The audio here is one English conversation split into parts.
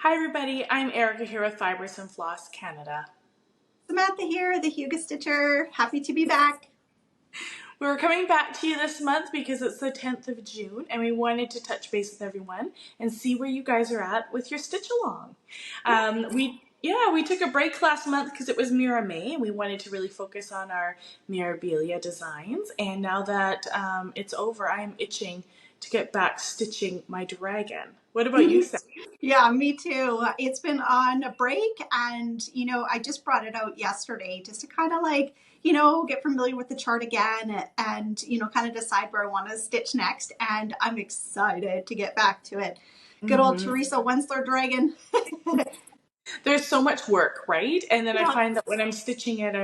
Hi everybody, I'm Arica here with Fibers and Floss Canada. Samantha here, the Hugo Stitcher. Happy to be back. We're coming back to you this month because it's the 10th of June and we wanted to touch base with everyone and see where you guys are at with your stitch along. We took a break last month because it was Mira May and we wanted to really focus on our Mirabilia designs, and now that it's over, I am itching to get back stitching my dragon. What about you, Steffi? Yeah, me too. It's been on a break, and I just brought it out yesterday just to kind of get familiar with the chart again and kind of decide where I want to stitch next. And I'm excited to get back to it. Good old Teresa Wentzler dragon. There's so much work, right? And then Yeah. I find that when I'm stitching it,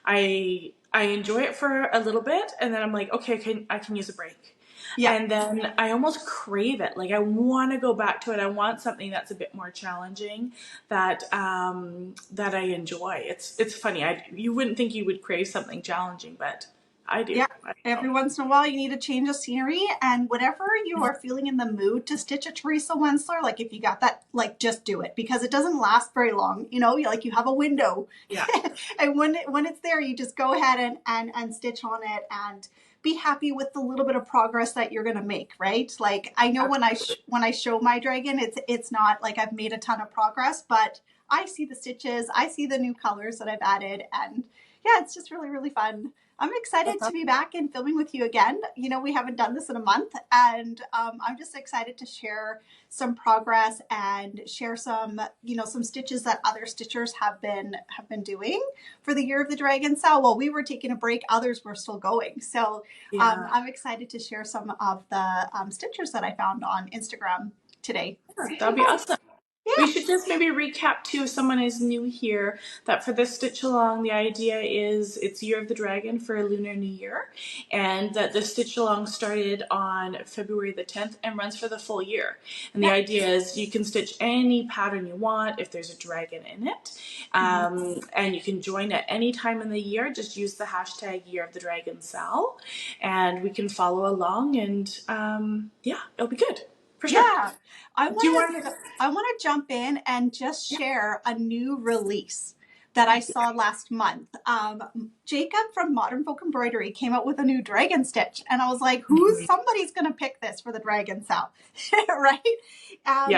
I enjoy it for a little bit, and then I'm like, okay, I can use a break. Yeah. And then I almost crave it. Like I want to go back to it. I want something that's a bit more challenging that that I enjoy. It's funny. You wouldn't think you would crave something challenging, but I do. Yeah, every once in a while you need a change of scenery, and whatever you are feeling in the mood to stitch a Teresa Wentzler, like if you got that, like just do it, because it doesn't last very long. You have a window. Yeah. And when it's there, you just go ahead and stitch on it and be happy with the little bit of progress that you're gonna make, right? Like I know when I show my dragon, it's not like I've made a ton of progress, but I see the stitches, I see the new colors that I've added, and yeah, it's just really, really fun. I'm excited to be back and filming with you again. We haven't done this in a month, and I'm just excited to share some progress and share some, some stitches that other stitchers have been doing for the Year of the Dragon Sal. While we were taking a break, others were still going. So I'm excited to share some of the stitchers that I found on Instagram today. That'd be awesome. Yeah. We should just maybe recap too, if someone is new here, that for this stitch along, the idea is it's Year of the Dragon for Lunar New Year, and that the stitch along started on February the 10th and runs for the full year. And the idea is you can stitch any pattern you want if there's a dragon in it, and you can join at any time in the year. Just use the hashtag Year of the Dragon Sal, and we can follow along, and it'll be good. For sure. Yeah, I want to jump in and just share a new release that I saw last month. Jacob from Modern Folk Embroidery came out with a new dragon stitch, and I was like, somebody's going to pick this for the dragon Sal, right?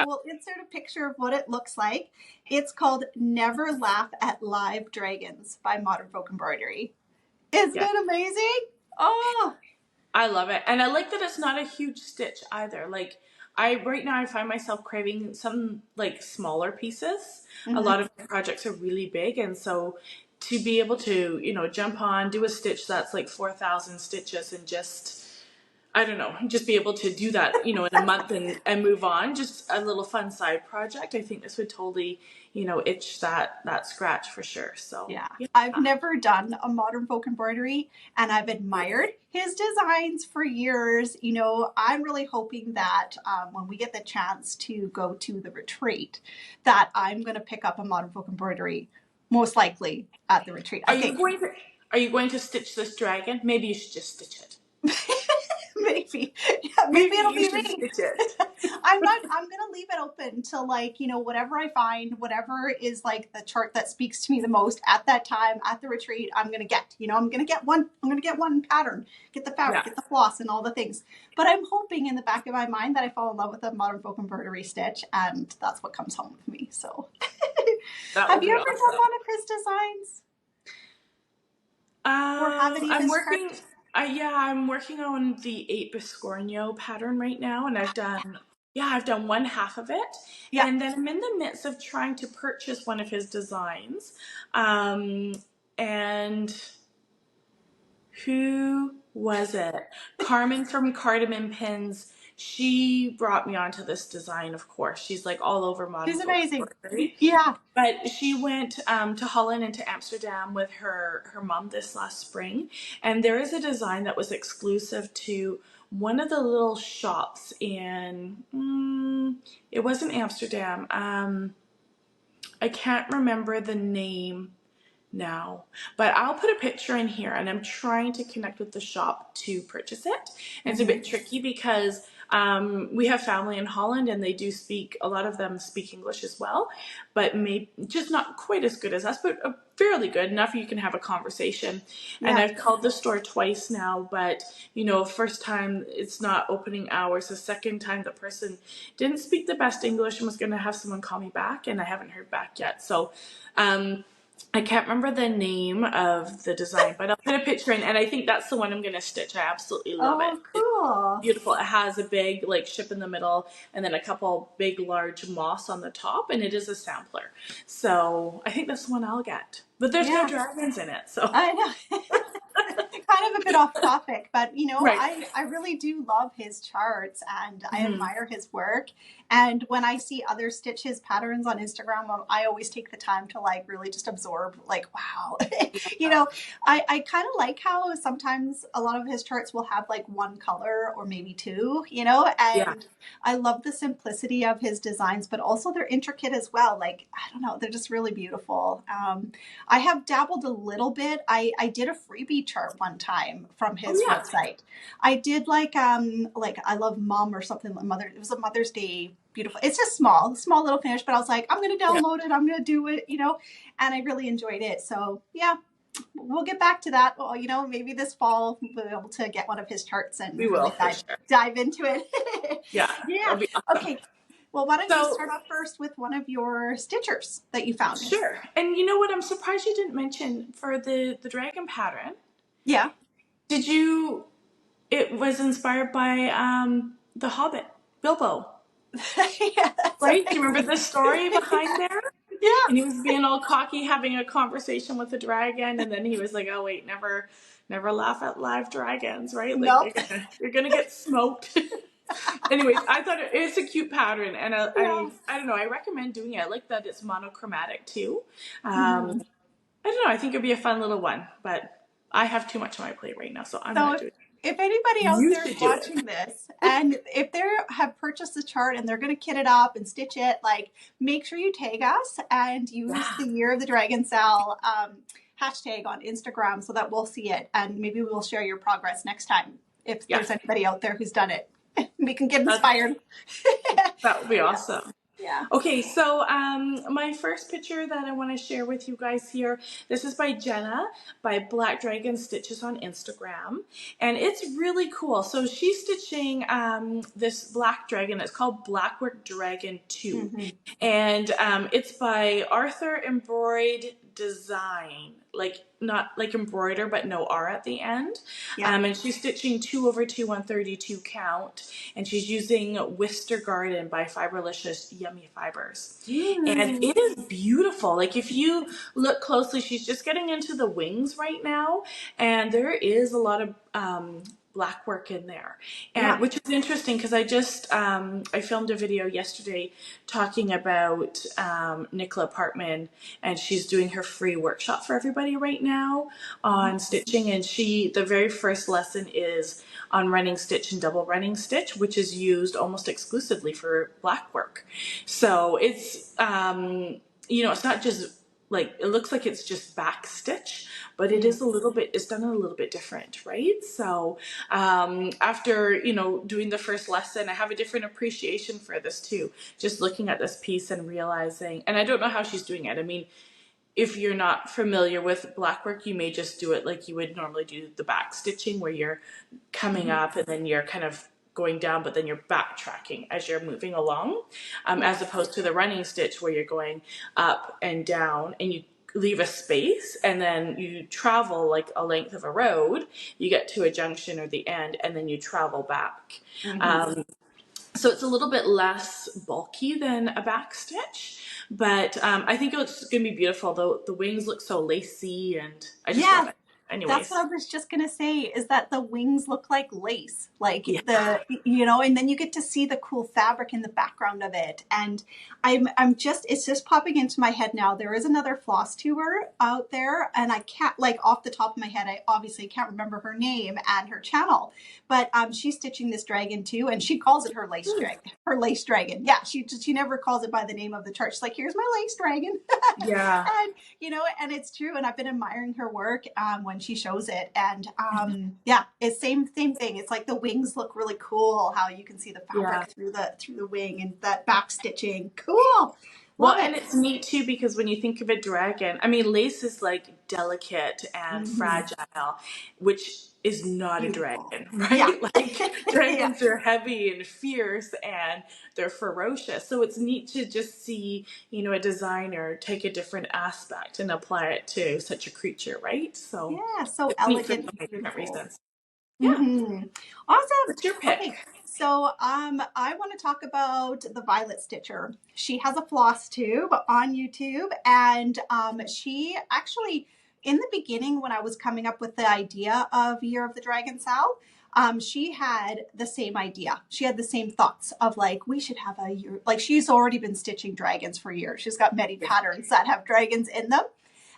We'll insert a picture of what it looks like. It's called Never Laugh at Live Dragons by Modern Folk Embroidery. Isn't it amazing? Oh, I love it. And I like that it's not a huge stitch either. Like right now I find myself craving some like smaller pieces. A lot of my projects are really big, and so to be able to, jump on, do a stitch that's like 4,000 stitches and just, I don't know, just be able to do that, in a month and move on. Just a little fun side project. I think this would totally, itch that scratch for sure. So yeah. I've never done a Modern Folk Embroidery, and I've admired his designs for years. I'm really hoping that when we get the chance to go to the retreat, that I'm going to pick up a Modern Folk Embroidery, most likely at the retreat. Are you going to stitch this dragon? Maybe you should just stitch it. Maybe. Yeah, maybe it'll be me. I'm gonna leave it open to whatever I find, whatever is like the chart that speaks to me the most at that time at the retreat, I'm gonna get. I'm gonna get one pattern, get the fabric, get the floss and all the things. But I'm hoping in the back of my mind that I fall in love with a Modern Folk Embroidery stitch, and that's what comes home with me. So have you ever done one of his designs? Or have any of his charts? I'm working on the 8 Biscornio pattern right now, and I've done one half of it. Yeah. And then I'm in the midst of trying to purchase one of his designs. And who was it? Carmen from Cardamom Pins. She brought me onto this design, of course. She's like all over Modern Folk. She's amazing. Yeah. But she went to Holland and to Amsterdam with her mom this last spring. And there is a design that was exclusive to one of the little shops in, it wasn't Amsterdam. I can't remember the name now, but I'll put a picture in here, and I'm trying to connect with the shop to purchase it. And it's a bit tricky because We have family in Holland, and they do speak. A lot of them speak English as well, but maybe just not quite as good as us, but fairly good enough you can have a conversation. And Yeah. I've called the store twice now, but first time it's not opening hours. The second time the person didn't speak the best English and was going to have someone call me back, and I haven't heard back yet. So I can't remember the name of the design, but I'll put a picture in, and I think that's the one I'm going to stitch. I absolutely love it. Oh, cool. Beautiful. It has a big ship in the middle and then a couple big large moss on the top, and it is a sampler. So I think that's the one I'll get. But there's no Yeah. dragons in it, so I know. Kind of a bit off topic, but right. I really do love his charts and I admire his work. And when I see other stitch his patterns on Instagram, I always take the time to really just absorb, wow. I kind of like how sometimes a lot of his charts will have one color or maybe two, Yeah. and I love the simplicity of his designs, but also they're intricate as well. I don't know, they're just really beautiful. I have dabbled a little bit. I did a freebie chart one time from his website. I did I love mom or something. Mother. It was a Mother's Day. Beautiful. It's just small little finish, but I was like, I'm going to download it. I'm going to do it, and I really enjoyed it. So yeah, we'll get back to that. Well, maybe this fall we'll be able to get one of his charts and We will, dive into it. Yeah. Yeah. Be awesome. Okay. Well, why don't you start off first with one of your stitchers that you found? Sure. And you know what? I'm surprised you didn't mention for the dragon pattern. Yeah. Did you? It was inspired by The Hobbit, Bilbo. Yeah, right? Do you remember the story behind there? Yeah. And he was being all cocky, having a conversation with the dragon, and then he was like, "Oh wait, never laugh at live dragons, right? Nope. You're gonna get smoked." Anyways, I thought it's a cute pattern, and I don't know. I recommend doing it. I like that it's monochromatic too. I don't know. I think it'd be a fun little one, but I have too much on my plate right now, so I'm not doing it. If anybody out there is watching this, and if they have purchased the chart and they're going to kit it up and stitch it, make sure you tag us and use the Year of the Dragon Sal hashtag on Instagram so that we'll see it, and maybe we'll share your progress next time if there's anybody out there who's done it. We can get inspired. That would be awesome. Yeah. Okay, so my first picture that I want to share with you guys here, this is by Jenna, by Black Dragon Stitches on Instagram, and it's really cool. So she's stitching this black dragon. It's called Blackwork Dragon 2, and it's by Arthur Embroide Design, not like embroider, but no R at the end. And she's stitching 2/2 132 count, and she's using Wister Garden by Fiberlicious Yummy Fibers. And it is beautiful. If you look closely, she's just getting into the wings right now, and there is a lot of black work in there, and which is interesting because I just I filmed a video yesterday talking about Nicola Partman, and she's doing her free workshop for everybody right now on stitching, and the very first lesson is on running stitch and double running stitch, which is used almost exclusively for black work. So it's it's not just it looks like it's just back stitch, but it is it's done a little bit different, right? So after, doing the first lesson, I have a different appreciation for this too. Just looking at this piece and realizing, and I don't know how she's doing it. I mean, if you're not familiar with blackwork, you may just do it like you would normally do the back stitching, where you're coming up and then you're kind of going down, but then you're backtracking as you're moving along, as opposed to the running stitch where you're going up and down and you leave a space and then you travel like a length of a road, you get to a junction or the end, and then you travel back. So it's a little bit less bulky than a back stitch, but I think it's going to be beautiful. The wings look so lacy, and I just love it. Anyways. That's what I was just going to say, is that the wings look like lace, and then you get to see the cool fabric in the background of it. And it's just popping into my head now. There is another Flosstuber out there, and I can't, off the top of my head, I obviously can't remember her name and her channel, but she's stitching this dragon too, and she calls it her lace dragon. Yeah, she never calls it by the name of the chart. She's like, here's my lace dragon. And, and it's true. And I've been admiring her work when she shows it. And yeah, it's same thing. It's like the wings look really cool. How you can see the Yeah. fabric through the wing and that back stitching. Cool. Well, Love and it. it's neat too because when you think of a dragon, I mean, lace is like delicate and Hmm. fragile, which is not a Beautiful. dragon, Yeah. right? Like Yeah. dragons are heavy and fierce and they're ferocious. So it's neat to just see, a designer take a different aspect and apply it to such a creature, right? So Yeah. So it's neat for so elegant and many different beautiful. reasons. Yeah. Hmm. Awesome. What's your Okay. pick? So I want to talk about the Violet Stitcher. She has a floss tube on YouTube, and she actually, in the beginning, when I was coming up with the idea of Year of the Dragon Sal, she had the same idea. She had the same thoughts of like, we should have a year. Like, she's already been stitching dragons for years. She's got many patterns that have dragons in them.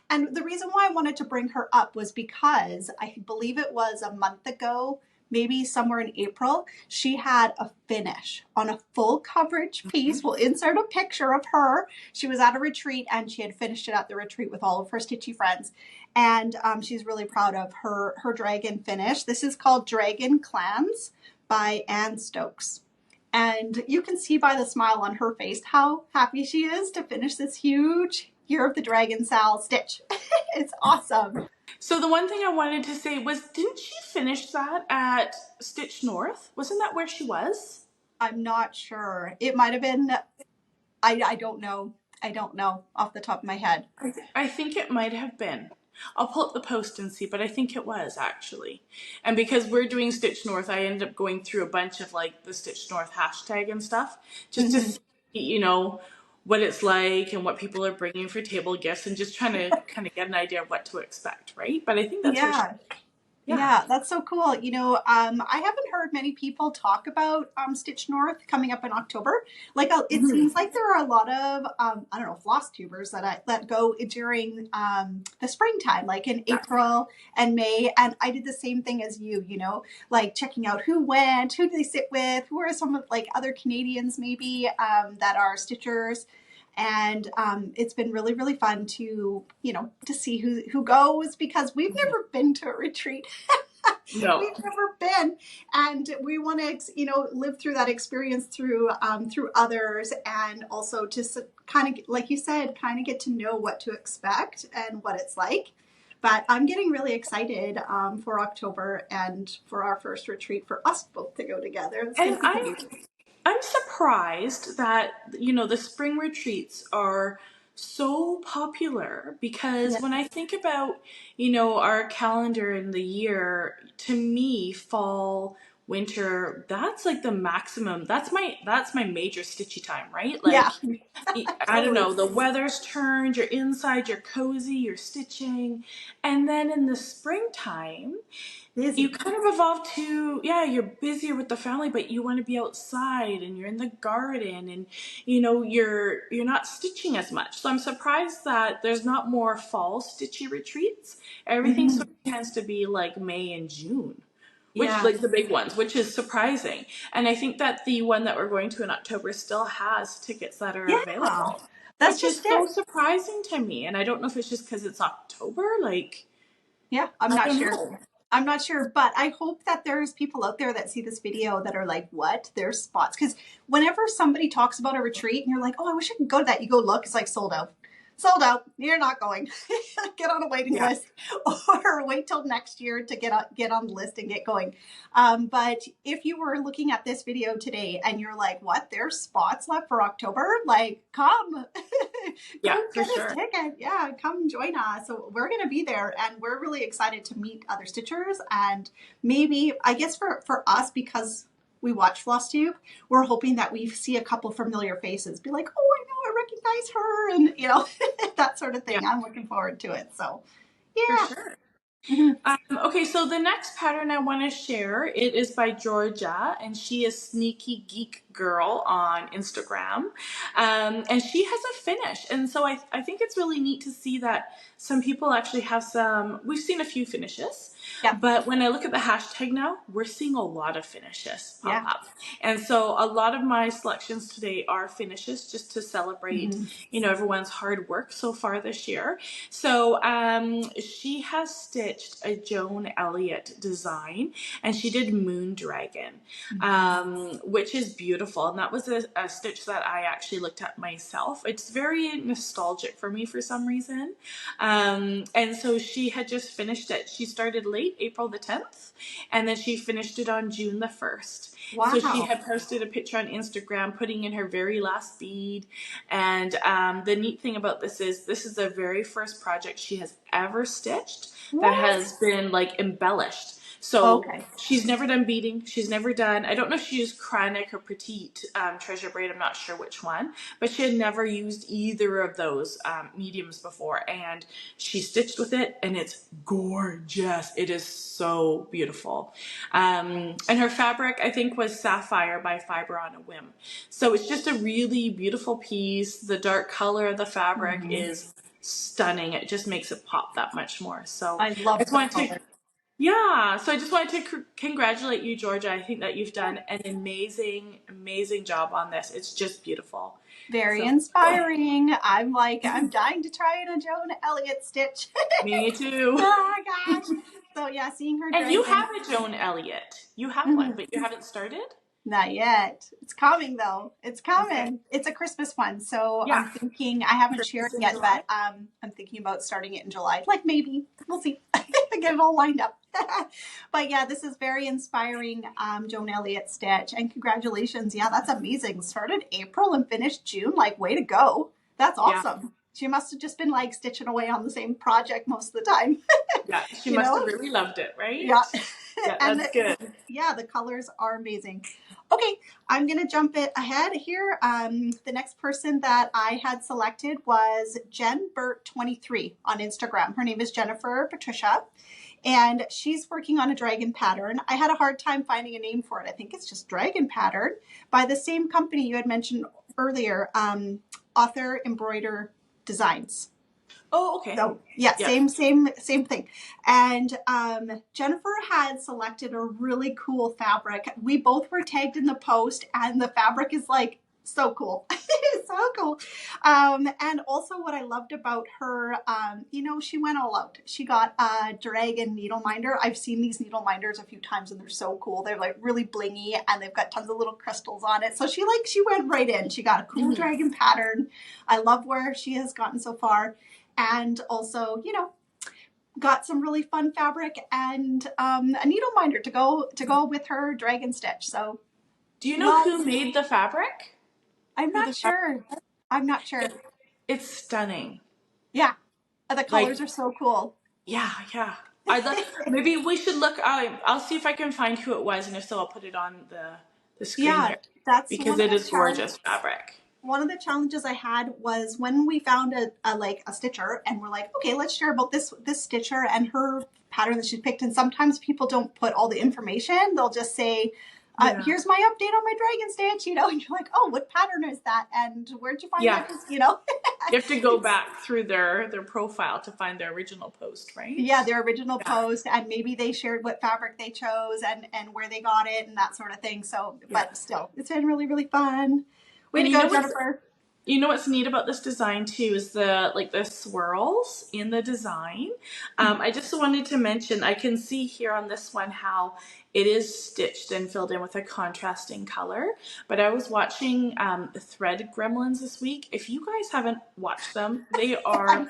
And the reason why I wanted to bring her up was because I believe it was a month ago, maybe somewhere in April, she had a finish on a full coverage piece. We'll insert a picture of her. She was at a retreat and she had finished it at the retreat with all of her stitchy friends. And she's really proud of her dragon finish. This is called Dragon Clans by Anne Stokes. And you can see by the smile on her face how happy she is to finish this huge Year of the Dragon Sal stitch. It's awesome. So the one thing I wanted to say was, didn't she finish that at Stitch North? Wasn't that where she was? I'm not sure. It might have been, I don't know. I don't know off the top of my head. I think it might have been. I'll pull up the post and see, but I think it was actually. And because we're doing Stitch North, I ended up going through a bunch of like the Stitch North hashtag and stuff just to Mhm. see, what it's like and what people are bringing for table gifts and just trying to kind of get an idea of what to expect, right? But I think that's where she, Yeah. yeah. Yeah, that's so cool. I haven't heard many people talk about Stitch North coming up in October. Like, it Mhm. seems like there are a lot of I don't know, floss tubers that go during the springtime, like in Yeah. April and May. And I did the same thing as you. Like checking out who went, who do they sit with, who are some of like other Canadians maybe that are stitchers. And it's been really, really fun to see who goes because we've never been to a retreat. No. We've never been, and we want to live through that experience through others, and also just kind of like you said, kind of get to know what to expect and what it's like. But I'm getting really excited for October and for our first retreat for us both to go together. It's going And to be I'm great. I'm surprised that, the spring retreats are so popular because Yeah. when I think about, our calendar in the year, to me, fall, winter, that's like the maximum. That's my major stitchy time, right? Yeah. Like I don't Totally know, the weather's turned, you're inside, you're cozy, you're stitching. And then in the springtime, you busy. kind of evolve to, yeah, you're busier with the family, but you want to be outside and you're in the garden and you're not stitching as much. So I'm surprised that there's not more fall stitchy retreats. Everything Hmm. sort of tends to be like May and June, which Yeah. like the big ones, which is surprising. And I think that the one that we're going to in October still has tickets that are Yeah. available, That's which is just so it. surprising to me. And I don't know if it's just because it's October, like Yeah, I'm I not don't sure. know. I'm not sure, but I hope that there's people out there that see this video that are like, what? There's spots. Because whenever somebody talks about a retreat and you're like, oh, I wish I could go to that, you go look, it's like sold out. Sold out. You're not going. Get on a waiting Yeah. list or wait till next year to get on the list and get going. But if you were looking at this video today and you're like, what? There's spots left for October? Like, come. Yeah, Go for get a sure. ticket. Yeah, come join us. So we're going to be there and we're really excited to meet other stitchers. And maybe, I guess for us, because we watch Flosstube, we're hoping that we see a couple familiar faces. Be like, oh, I know, I recognize her. And, that sort of Yeah, thing. I'm looking forward to it. So, for yeah. sure. Mhm. Okay, so the next pattern I want to share, it is by Georgia, and she is Sneaky Geek Girl on Instagram. And she has a finish. And so I think it's really neat to see that some people actually have some, we've seen a few finishes, Yeah. but when I look at the hashtag now, we're seeing a lot of finishes pop Yeah. up. And so a lot of my selections today are finishes just to celebrate, Mm-hmm. everyone's hard work so far this year. So she has stitched a Joan Elliott design, and she did Moon Dragon, which is beautiful. And that was a stitch that I actually looked at myself. It's very nostalgic for me for some reason. And so she had just finished it. She started late April the 10th, and then she finished it on June the 1st. So she Wow. had posted a picture on Instagram putting in her very last bead. And the neat thing about this is the very first project she has ever stitched that What? has been like embellished. So Okay. she's never done beading. She's never done, I don't know if she used Chronic or Petite treasure braid. I'm not sure which one, but she had never used either of those mediums before. And she stitched with it, and it's gorgeous. It is so beautiful. And her fabric, I think, was Sapphire by Fiber on a Whim. So it's just a really beautiful piece. The dark color of the fabric Mhm. is stunning. It just makes it pop that much more. So I I love just the wanted to, color. yeah. So I just wanted to congratulate you, Georgia. I think that you've Yeah. done an amazing, amazing job on this. It's just beautiful. Very So inspiring. I'm dying to try in a Joan Elliott stitch. me too. Oh my gosh. So yeah, seeing her And you dragon. have a Joan Elliott. You have one, Mhm. but you haven't started? Not yet. It's coming though. It's Okay. coming. It's a Christmas one. So I'm Yeah. thinking I haven't shared Christmas in yet, July. but I'm thinking about starting it in July. Like maybe. We'll see. Get it all lined up. But yeah, this is very inspiring, Joan Elliott stitch. And congratulations. Yeah, that's amazing. Started April and finished June. Like, way to go. That's Yeah. awesome. She must have just been like stitching away on the same project most of the time. Yeah. She You must have know? really loved it, right? Yeah. Yeah, And that's good. yeah, the colors are amazing. Okay, I'm gonna jump it ahead here. The next person that I had selected was Jen Burt 23 on Instagram. Her name is Jennifer Patricia, and she's working on a dragon pattern. I had a hard time finding a name for it. I think it's just dragon pattern by the same company you had mentioned earlier, Author Embroider Designs. Oh, okay. So yeah, Yep. same thing. And Jennifer had selected a really cool fabric. We both were tagged in the post, and the fabric is like so cool. It's so cool. And also what I loved about her, she went all out. She got a dragon needle minder. I've seen these needle minders a few times, and they're so cool. They're like really blingy, and they've got tons of little crystals on it. So she went right in. She got a cool dragon pattern. I love where she has gotten so far. And also, got some really fun fabric and a needle minder to go with her dragon stitch. So, Do you know love. who made the fabric? I'm Who not the fabric? sure. I'm not sure. It's stunning. Yeah, the Like, colors are so cool. yeah, yeah. Maybe we should look. I'll see if I can find who it was, and if so, I'll put it on the screen Yeah, there that's because one of it the is gorgeous fabric. one of the challenges I had was when we found a stitcher, and we're like, okay, let's share about this stitcher and her pattern that she picked. And sometimes people don't put all the information. They'll just say, Yeah. here's my update on my dragon stitch, and you're like, oh, what pattern is that? And where'd you find Yeah. that? You have to go back through their profile to find their original post, right? Yeah, their original post, and maybe they shared what fabric they chose and where they got it and that sort of thing. So, but still, it's been really, really fun. Way to go, Jennifer. You know what's neat about this design too is the swirls in the design. I just wanted to mention, I can see here on this one how it is stitched and filled in with a contrasting color. But I was watching Thread Gremlins this week. If you guys haven't watched them, they are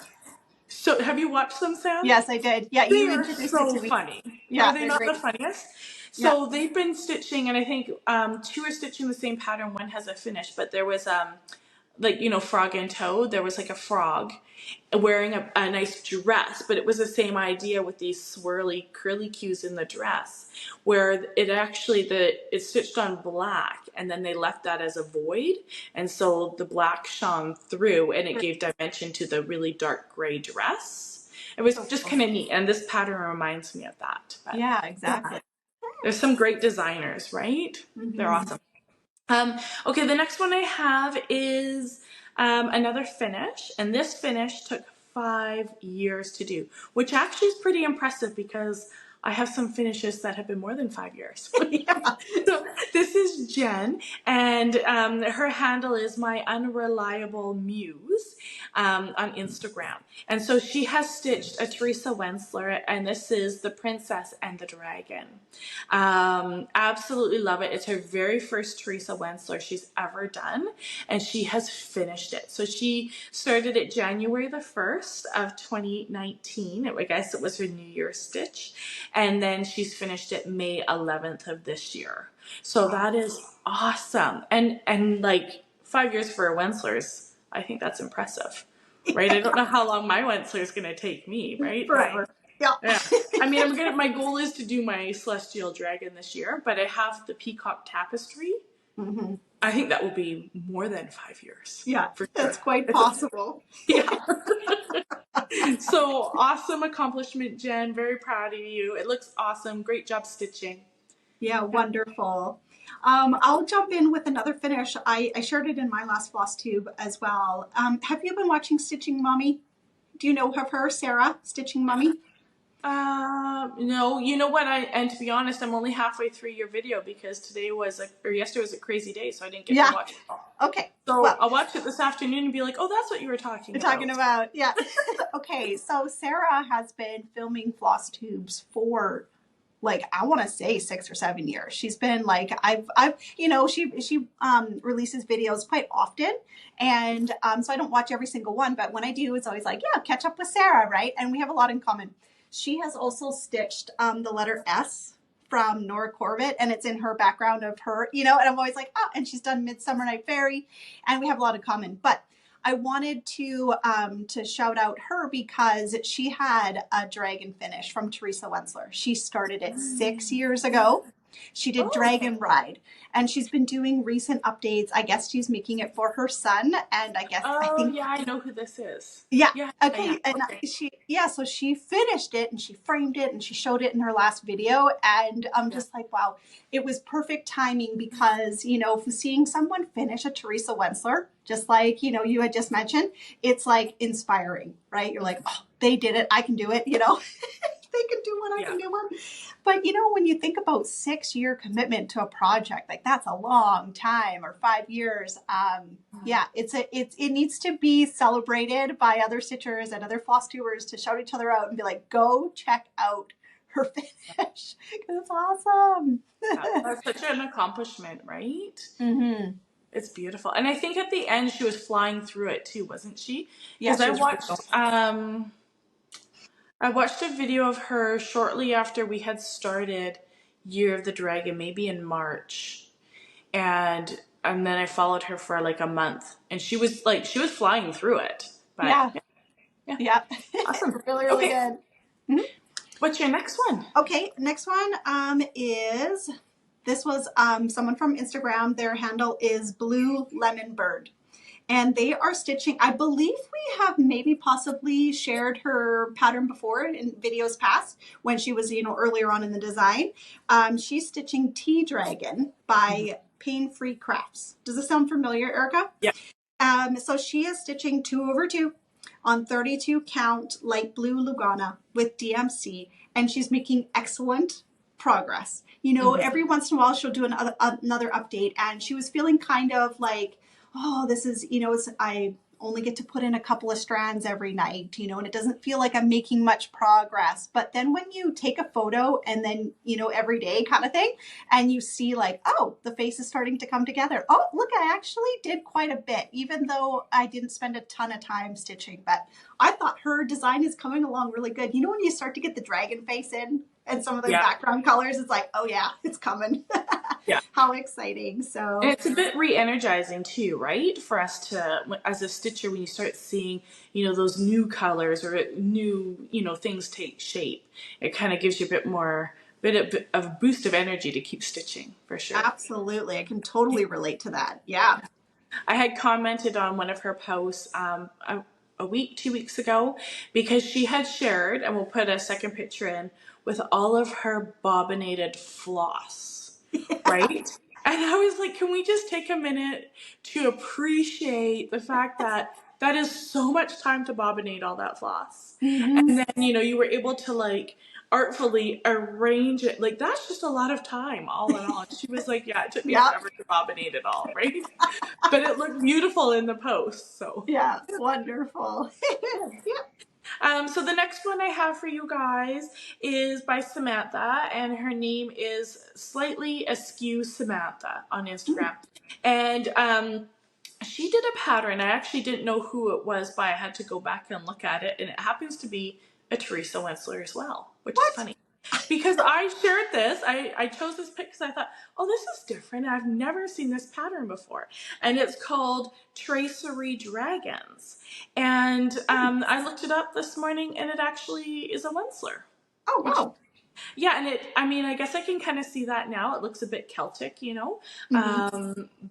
so. Have you watched them, Sam? Yes, I did. Yeah, They you are introduced it so to me. funny. Yeah, Are they they're not great. the funniest? Yeah. So they've been stitching, and I think two are stitching the same pattern. One has a finish, but there was Frog and Toad. There was like a frog wearing a nice dress, but it was the same idea with these swirly curly cues in the dress, where it's stitched on black, and then they left that as a void, and so the black shone through, and it gave dimension to the really dark gray dress. It was So just cool. kind of neat, and this pattern reminds me of that. But Yeah, exactly. there's some great designers, right? They're awesome. Okay, the next one I have is another finish, and this finish took 5 years to do, which actually is pretty impressive because I have some finishes that have been more than 5 years. Yeah. So this is Jen, and her handle is my unreliable muse on Instagram. And so she has stitched a Teresa Wentzler, and this is the Princess and the Dragon. Absolutely love it. It's her very first Teresa Wentzler she's ever done, and she has finished it. So she started it January the 1st of 2019. I guess it was her New Year's stitch. And then she's finished it May 11th of this year. So that is awesome. And like 5 years for a Wentzler's, I think that's impressive, right? I don't know how long my Wentzler is going to take me, right? Forever. Yeah. Yeah. I mean, my goal is to do my Celestial Dragon this year, but I have the Peacock Tapestry. Mm-hmm. I think that will be more than 5 years. Yeah, for sure. that's quite possible. Yeah. So awesome accomplishment, Jen. Very proud of you. It looks awesome. Great job stitching. Yeah, wonderful. I'll jump in with another finish. I shared it in my last Flosstube as well. Have you been watching Stitching Mommy? Do you know of her, Sarah, Stitching Mommy? No, you know what? And to be honest, I'm only halfway through your video because yesterday was a crazy day, so I didn't get to watch it all. Okay. So well, I'll watch it this afternoon and be like, oh, that's what you were talking about. Yeah. Okay, so Sarah has been filming floss tubes for I want to say 6 or 7 years. She's been she releases videos quite often. And so I don't watch every single one, but when I do, it's always catch up with Sarah, right? And we have a lot in common. She has also stitched the letter S from Nora Corbett, and it's in her background of her, and I'm always and she's done Midsummer Night Fairy, and we have a lot in common. But I wanted to shout out her because she had a dragon finish from Teresa Wentzler. She started it 6 years ago. She did Dragon Ride, and she's been doing recent updates. I guess she's making it for her son, and I know who this is. Yeah. Yeah. Okay. And so she finished it and she framed it and she showed it in her last video. And I'm just wow, it was perfect timing because, seeing someone finish a Teresa Wentzler, just like, you had just mentioned, it's inspiring, right? You're oh, they did it. I can do it, they can do one, I can do one. But when you think about 6-year commitment to a project, that's a long time, or 5 years. It needs to be celebrated by other stitchers and other Flosstubers to shout each other out and be go check out her finish. It's awesome. That's such an accomplishment, right? Mm-hmm. It's beautiful. And I think at the end she was flying through it too, wasn't she? Yes. Because I watched a video of her shortly after we had started Year of the Dragon, maybe in March. And then I followed her for a month. And she was flying through it. But, yeah. Awesome. really good. Mm-hmm. What's your next one? Okay, next one is, this was someone from Instagram. Their handle is Blue Lemon Bird. And they are stitching, I believe we have maybe possibly shared her pattern before in videos past when she was, earlier on in the design. She's stitching Tea Dragon by Paine Free Crafts. Does this sound familiar, Arica? Yeah. So she is stitching 2/2 on 32 count light blue Lugana with DMC, and she's making excellent progress. Every once in a while she'll do another update, and she was feeling kind of oh, this is, I only get to put in a couple of strands every night, and it doesn't feel like I'm making much progress. But then when you take a photo and then, every day kind of thing, and you see oh, the face is starting to come together. Oh, look, I actually did quite a bit, even though I didn't spend a ton of time stitching. But I thought her design is coming along really good. When you start to get the dragon face in and some of the background colors, it's oh yeah, it's coming. Yeah. How exciting. So and it's a bit re-energizing too, right? For us to, as a stitcher, when you start seeing, those new colors or new, things take shape, it kind of gives you a bit of a boost of energy to keep stitching, for sure. Absolutely. I can totally relate to that. Yeah. I had commented on one of her posts. a week, 2 weeks ago, because she had shared, and we'll put a second picture in, with all of her bobbinated floss, right? And I was like, can we just take a minute to appreciate the fact that that is so much time to bobbinate all that floss. Mm-hmm. And then, you were able to like artfully arrange it. Like, that's just a lot of time all in all. And she was like, yeah, it took me Yep. forever to bobbinate it all, right? But it looked beautiful in the post, so. Yeah, wonderful. So the next one I have for you guys is by Samantha, and her name is Slightly Askew Samantha on Instagram. And she did a pattern. I actually didn't know who it was, but I had to go back and look at it, and it happens to be a Teresa Wentzler as well, which is funny. Because I shared this, I chose this pic because I thought, oh, this is different. I've never seen this pattern before. And it's called Tracery Dragons. And I looked it up this morning, and it actually is a Wentzler. Oh, wow. Yeah, and I guess I can kind of see that now. It looks a bit Celtic,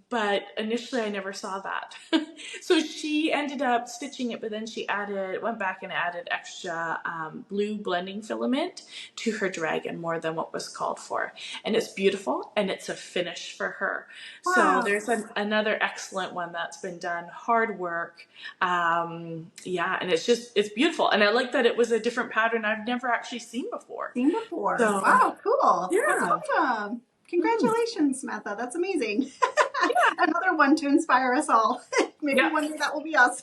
but initially I never saw that. So she ended up stitching it, but then she went back and added extra blue blending filament to her dragon, more than what was called for. And it's beautiful, and it's a finish for her. Wow. So there's another excellent one that's been done. Hard work. And it's beautiful. And I like that it was a different pattern I've never actually seen before. So, wow, cool. Yeah. That's awesome. Congratulations, Samantha. That's amazing. Another one to inspire us all. Maybe one day that will be us.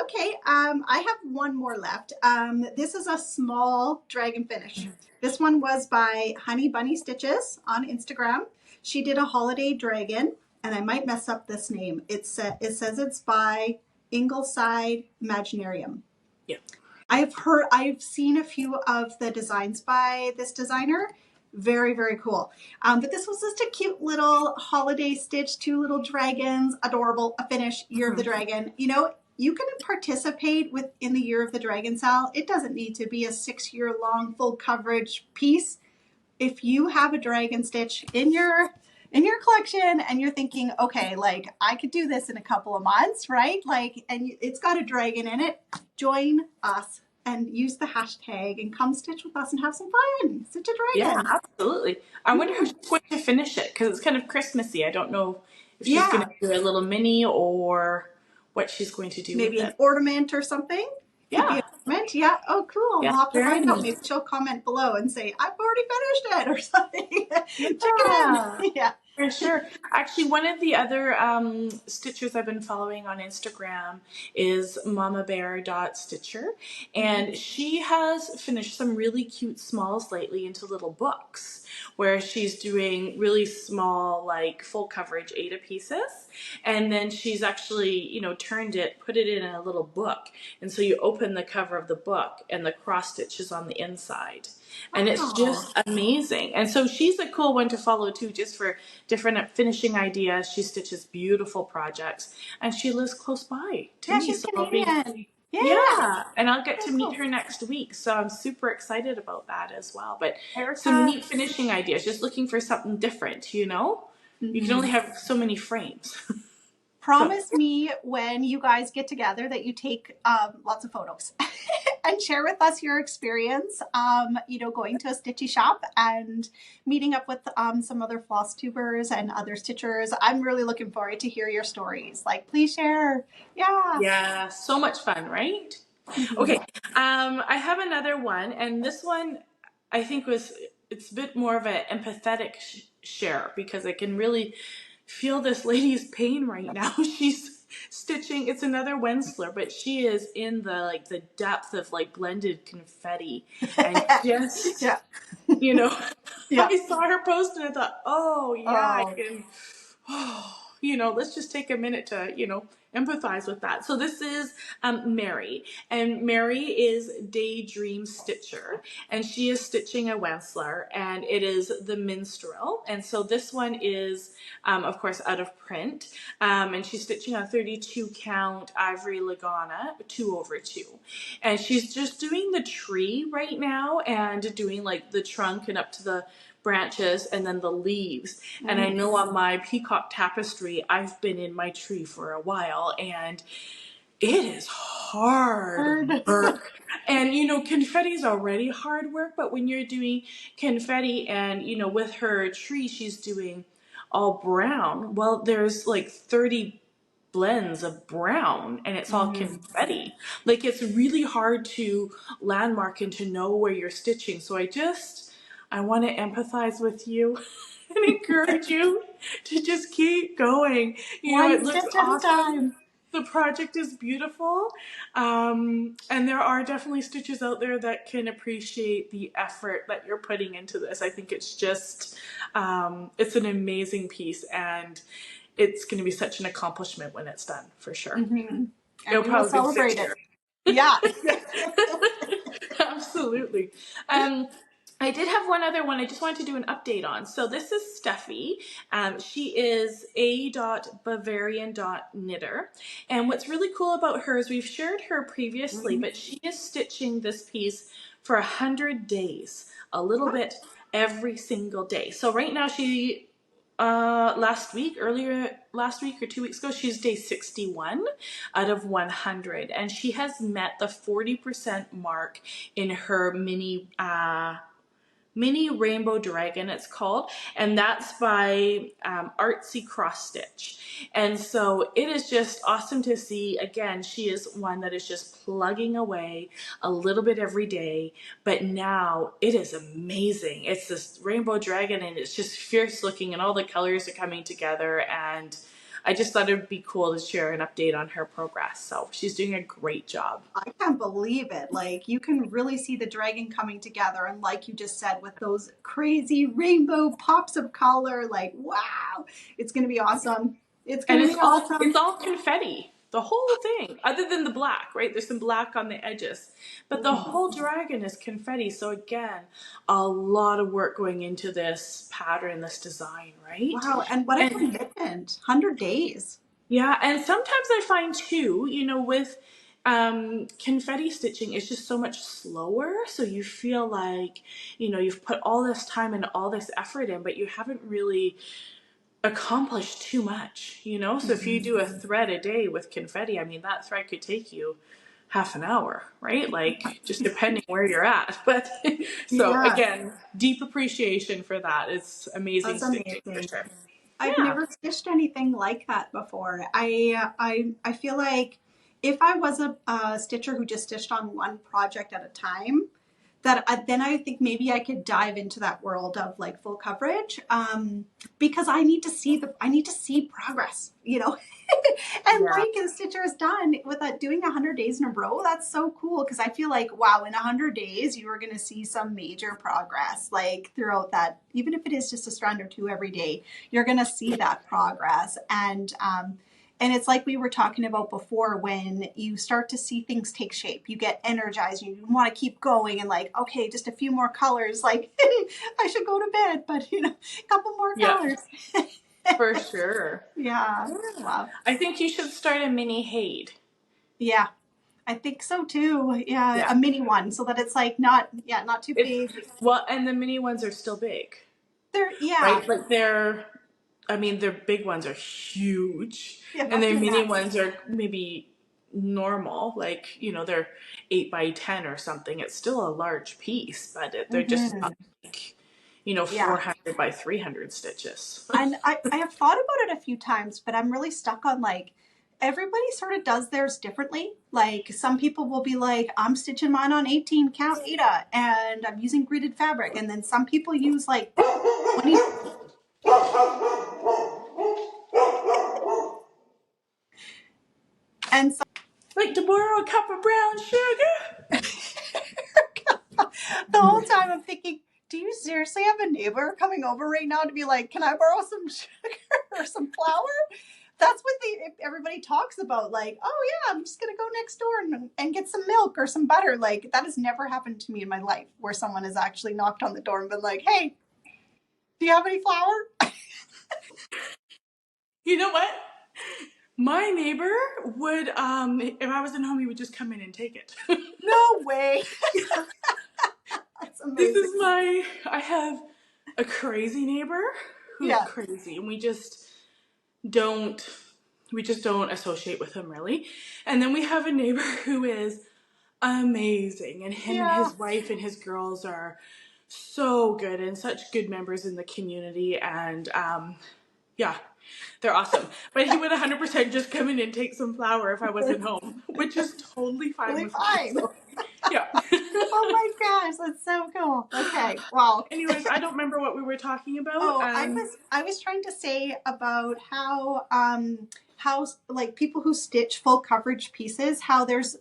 Okay, I have one more left. This is a small dragon finish. This one was by Honey Bunny Stitches on Instagram. She did a holiday dragon, and I might mess up this name. It says it's by Ingleside Imaginarium. Yeah. I've seen a few of the designs by this designer. Very, very cool. But this was just a cute little holiday stitch, 2 little dragons, adorable, a finish, Year of the Dragon. You can participate in the Year of the Dragon, Sal. It doesn't need to be a 6-year-long full coverage piece. If you have a dragon stitch in your collection and you're thinking, okay, like I could do this in a couple of months, right? Like, and it's got a dragon in it, join us and use the hashtag and come stitch with us and have some fun. Stitch a dragon. Yeah, absolutely. I wonder how she's going to finish it, because it's kind of Christmassy. I don't know if she's going to do a little mini or what she's going to do. Maybe with an ornament or something. Yeah. Could be an ornament. Yeah. Oh, cool. Yeah, We'll have to very find out. nice. Maybe she'll comment below and say, I've already finished it or something. Check it in. Yeah. For sure. Actually, one of the other stitchers I've been following on Instagram is mamabear.stitcher, and she has finished some really cute smalls lately into little books, where she's doing really small, like full coverage Ada pieces, and then she's actually, put it in a little book, and so you open the cover of the book, and the cross stitch is on the inside. And it's just amazing. And so she's a cool one to follow too, just for different finishing ideas. She stitches beautiful projects, and she lives close by to me. She's so Canadian. Yeah, and I'll get to meet her next week, so I'm super excited about that as well. But some neat finishing ideas, just looking for something different, You can only have so many frames. Promise me when you guys get together that you take lots of photos and share with us your experience, going to a stitchy shop and meeting up with some other Flosstubers and other stitchers. I'm really looking forward to hear your stories. Like, please share. Yeah. Yeah, so much fun, right? Okay, I have another one, and this one I think it's a bit more of an empathetic share, because I can really feel this lady's pain right now. She's stitching. It's another Wentzler, but she is in the depth of blended confetti, and just I saw her post and I thought, I can. Let's just take a minute to empathize with that. So this is Mary, and Mary is Daydream Stitcher, and she is stitching a Wentzler, and it is the Minstrel. And so this one is of course out of print, and she's stitching on 32 count ivory Lagana 2/2, and she's just doing the tree right now and doing the trunk and up to the branches and then the leaves. And I know on my peacock tapestry I've been in my tree for a while, and It is hard work. And, confetti's already hard work, but when you're doing confetti and, with her tree, she's doing all brown. Well, there's like 30 blends of brown and it's all Mhm. confetti. Like, it's really hard to landmark and to know where you're stitching. So I want to empathize with you and encourage you to just keep going. One It looks stitch at a awesome. time. The project is beautiful, and there are definitely stitches out there that can appreciate the effort that you're putting into this. I think it's just, it's an amazing piece, and it's going to be such an accomplishment when it's done, for sure. Mm-hmm. And It'll we will probably be celebrate 6 it. years. Yeah. Absolutely. I did have one other one I just wanted to do an update on. So this is Steffi. She is a.bavarian.knitter. And what's really cool about her is we've shared her previously, Mhm. but she is stitching this piece for 100 days, a little bit every single day. So right now earlier last week or 2 weeks ago, she's day 61 out of 100, and she has met the 40% mark in her mini rainbow dragon, it's called, and that's by Artsy Cross Stitch. And so it is just awesome to see. Again, she is one that is just plugging away a little bit every day, but now it is amazing. It's this rainbow dragon and it's just fierce looking and all the colors are coming together, and I just thought it would be cool to share an update on her progress. So she's doing a great job. I can't believe it. Like, you can really see the dragon coming together. And like you just said, with those crazy rainbow pops of color, like, wow, it's going to be awesome. It's And going to be it's awesome. all confetti. The whole thing, other than the black, right? There's some black on the edges. But the Mhm. whole dragon is confetti. So again, a lot of work going into this pattern, this design, right? Wow. And what a And commitment. 100 days. yeah, and sometimes I find too, with confetti stitching, it's just so much slower. So you feel like, you've put all this time and all this effort in, but you haven't really accomplish too much. So if you Mhm. do a thread a day with confetti, I mean, that thread could take you half an hour, right? Like, just depending where you're at. But so Yeah, again, deep appreciation for that. It's amazing that's stitching for amazing. sure. I've Yeah. never stitched anything like that before. I feel like if I was a stitcher who just stitched on one project at a time, then I think maybe I could dive into that world of like full coverage, because I need to see progress, and Yeah. like a stitcher has done with that, doing 100 days in a row. That's so cool, because I feel like, wow, in 100 days you are going to see some major progress, like throughout that. Even if it is just a strand or two every day, you're going to see that progress. And it's like we were talking about before, when you start to see things take shape, you get energized, you want to keep going, and like, okay, just a few more colors, like I should go to bed, but a couple more Yeah, colors. for sure. Yeah. Yeah. Wow. I think you should start a mini Haid. Yeah, I think so too. Yeah, Yeah. a mini one, so that it's like not too It's big. well, and the mini ones are still big. They're, yeah, Right? Like I mean, their big ones are huge, yeah, and not their too mini massive. ones are maybe normal, like, they're 8 by 10 or something. It's still a large piece, but they're just Hmm. not like, Yeah. 400 by 300 stitches. And I have thought about it a few times, but I'm really stuck on like, everybody sort of does theirs differently. Like, some people will be like, I'm stitching mine on 18 count Eta and I'm using gridded fabric. And then some people use like 20. And so Like to borrow a cup of brown sugar. the whole time I'm thinking, do you seriously have a neighbor coming over right now to be like, can I borrow some sugar or some flour? That's what everybody talks about. Like, oh yeah, I'm just gonna go next door and get some milk or some butter. Like, that has never happened to me in my life, where someone has actually knocked on the door and been like, hey, do you have any flour? You know what? My neighbor would, if I wasn't home, he would just come in and take it. No way. That's This amazing. is I have a crazy neighbor who's Yeah. crazy, and we just don't. We just don't associate with him really. And then we have a neighbor who is amazing, and him and Yeah. his wife and his girls are so good and such good members in the community, and yeah, they're awesome. But he would 100% just come in and take some flour if I wasn't home, which is totally fine Really with me. fine. So, yeah. Oh my gosh, that's so cool. Okay, well. Anyways, I don't remember what we were talking about. Oh, I was trying to say about how like people who stitch full coverage pieces, how there's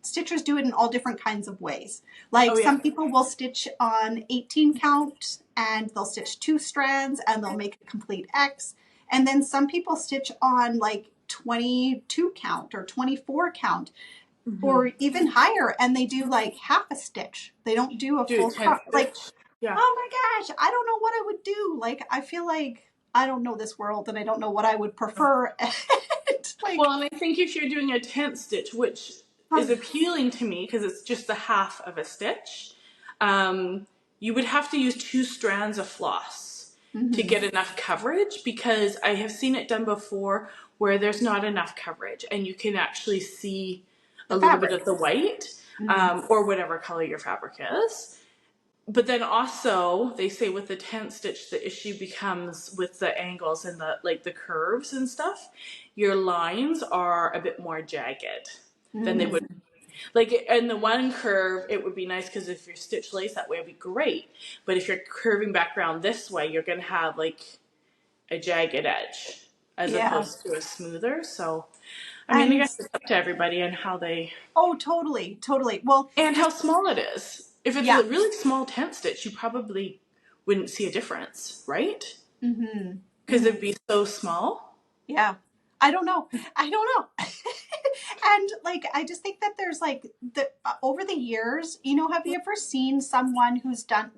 stitchers do it in all different kinds of ways. Like some people will stitch on 18 count and they'll stitch 2 strands and they'll make a complete X. And then some people stitch on like 22 count or 24 count or even higher, and they do like half a stitch. They don't do a full like. Yeah. Oh my gosh, I don't know what I would do. Like, I feel like I don't know this world and I don't know what I would prefer. Like, well, and I think if you're doing a 10th stitch, which is appealing to me because it's just the half of a stitch, you would have to use 2 strands of floss to get enough coverage, because I have seen it done before where there's not enough coverage and you can actually see a little bit of the white, or whatever color your fabric is. But then also they say with the 10th stitch, the issue becomes with the angles and the curves and stuff. Your lines are a bit more jagged than they would. Like in the one curve, it would be nice because if your stitch lace that way, it'd be great. But if you're curving back around this way, you're going to have like a jagged edge as opposed to a smoother. So, I mean, I guess it's up to everybody and how they. Oh, totally. Well, and how small it is. If it's a really small 10th stitch, you probably wouldn't see a difference, right? Because it'd be so small. Yeah. I don't know. And like, I just think that there's like over the years, have you ever seen someone who's done,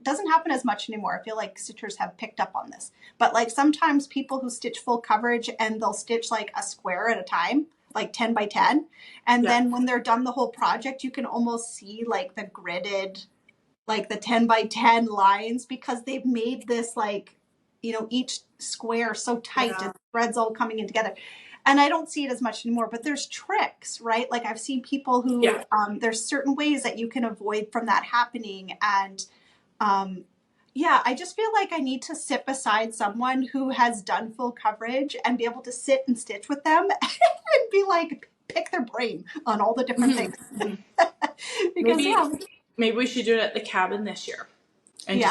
doesn't happen as much anymore. I feel like stitchers have picked up on this, but like sometimes people who stitch full coverage and they'll stitch like a square at a time, like 10 by 10. And then when they're done the whole project, you can almost see like the gridded, like the 10 by 10 lines, because they've made this like, each square so tight and threads all coming in together. And I don't see it as much anymore, but there's tricks, right? Like I've seen people who, there's certain ways that you can avoid from that happening. And I just feel like I need to sit beside someone who has done full coverage and be able to sit and stitch with them and be like, pick their brain on all the different things. Because maybe we should do it at the cabin this year. And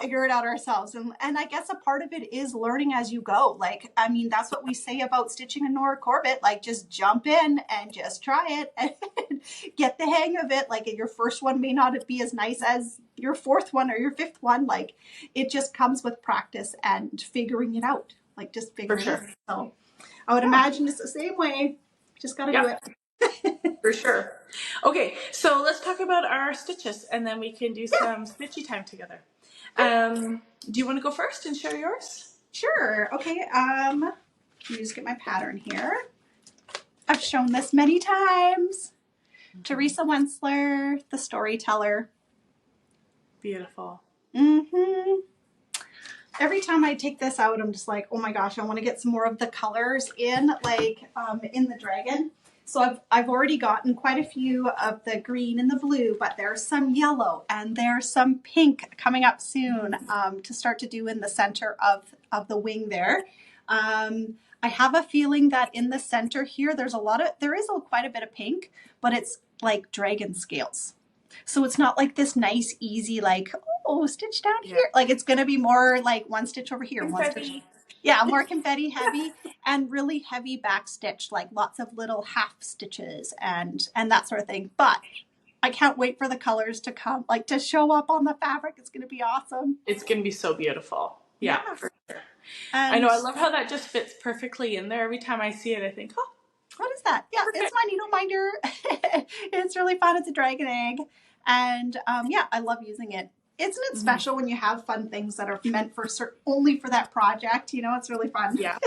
figure it out ourselves. And I guess a part of it is learning as you go. Like, I mean, that's what we say about stitching a Nora Corbett. Like, just jump in and just try it and get the hang of it. Like, your first one may not be as nice as your 4th one or your 5th one. Like, it just comes with practice and figuring it out. Like, just figuring it out. So I would imagine it's the same way. Just got to do it. For sure. Okay, so let's talk about our stitches and then we can do some stitchy time together. Do you want to go first and share yours? Sure. Okay. Let me just get my pattern here. I've shown this many times. Teresa Wentzler, the storyteller. Beautiful. Every time I take this out, I'm just like, oh my gosh, I want to get some more of the colors in, like in the dragon. So I've already gotten quite a few of the green and the blue, but there's some yellow and there's some pink coming up soon to start to do in the center of the wing there. I have a feeling that in the center here, there is quite a bit of pink, but it's like dragon scales. So it's not like this nice, easy, like, oh, stitch down here. Like it's going to be more like one stitch over here, one stitch. Yeah, more confetti heavy and really heavy back stitch, like lots of little half stitches and that sort of thing. But I can't wait for the colors to come, like to show up on the fabric. It's going to be awesome. It's going to be so beautiful. Yeah, for sure. I know. I love how that just fits perfectly in there. Every time I see it, I think, oh, what is that? Yeah, perfect. It's my needle minder. It's really fun. It's a dragon egg. And I love using it. Isn't it special when you have fun things that are meant for only for that project? It's really fun. Yeah,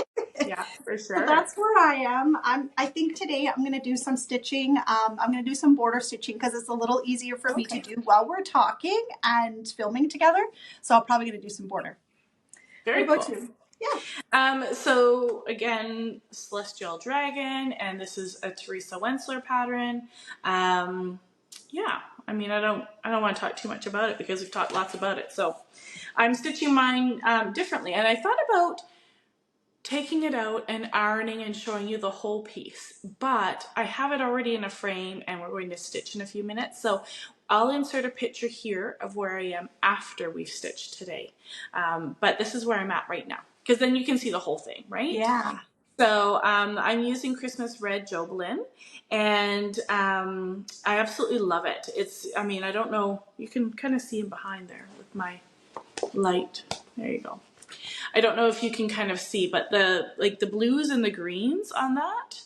for sure. So that's where I am. I think today I'm going to do some stitching. I'm going to do some border stitching because it's a little easier for me to do while we're talking and filming together. So I'm probably going to do some border. Very cool. So again, Celestial Dragon, and this is a Teresa Wentzler pattern. Yeah, I mean, I don't want to talk too much about it because we've talked lots about it. So I'm stitching mine differently, and I thought about taking it out and ironing and showing you the whole piece, but I have it already in a frame and we're going to stitch in a few minutes. So I'll insert a picture here of where I am after we've stitched today. But this is where I'm at right now, because then you can see the whole thing, right? Yeah. So I'm using Christmas Red Jobelin, and I absolutely love it. It's, I mean, I don't know, you can kind of see him behind there with my light. There you go. I don't know if you can kind of see, but the blues and the greens on that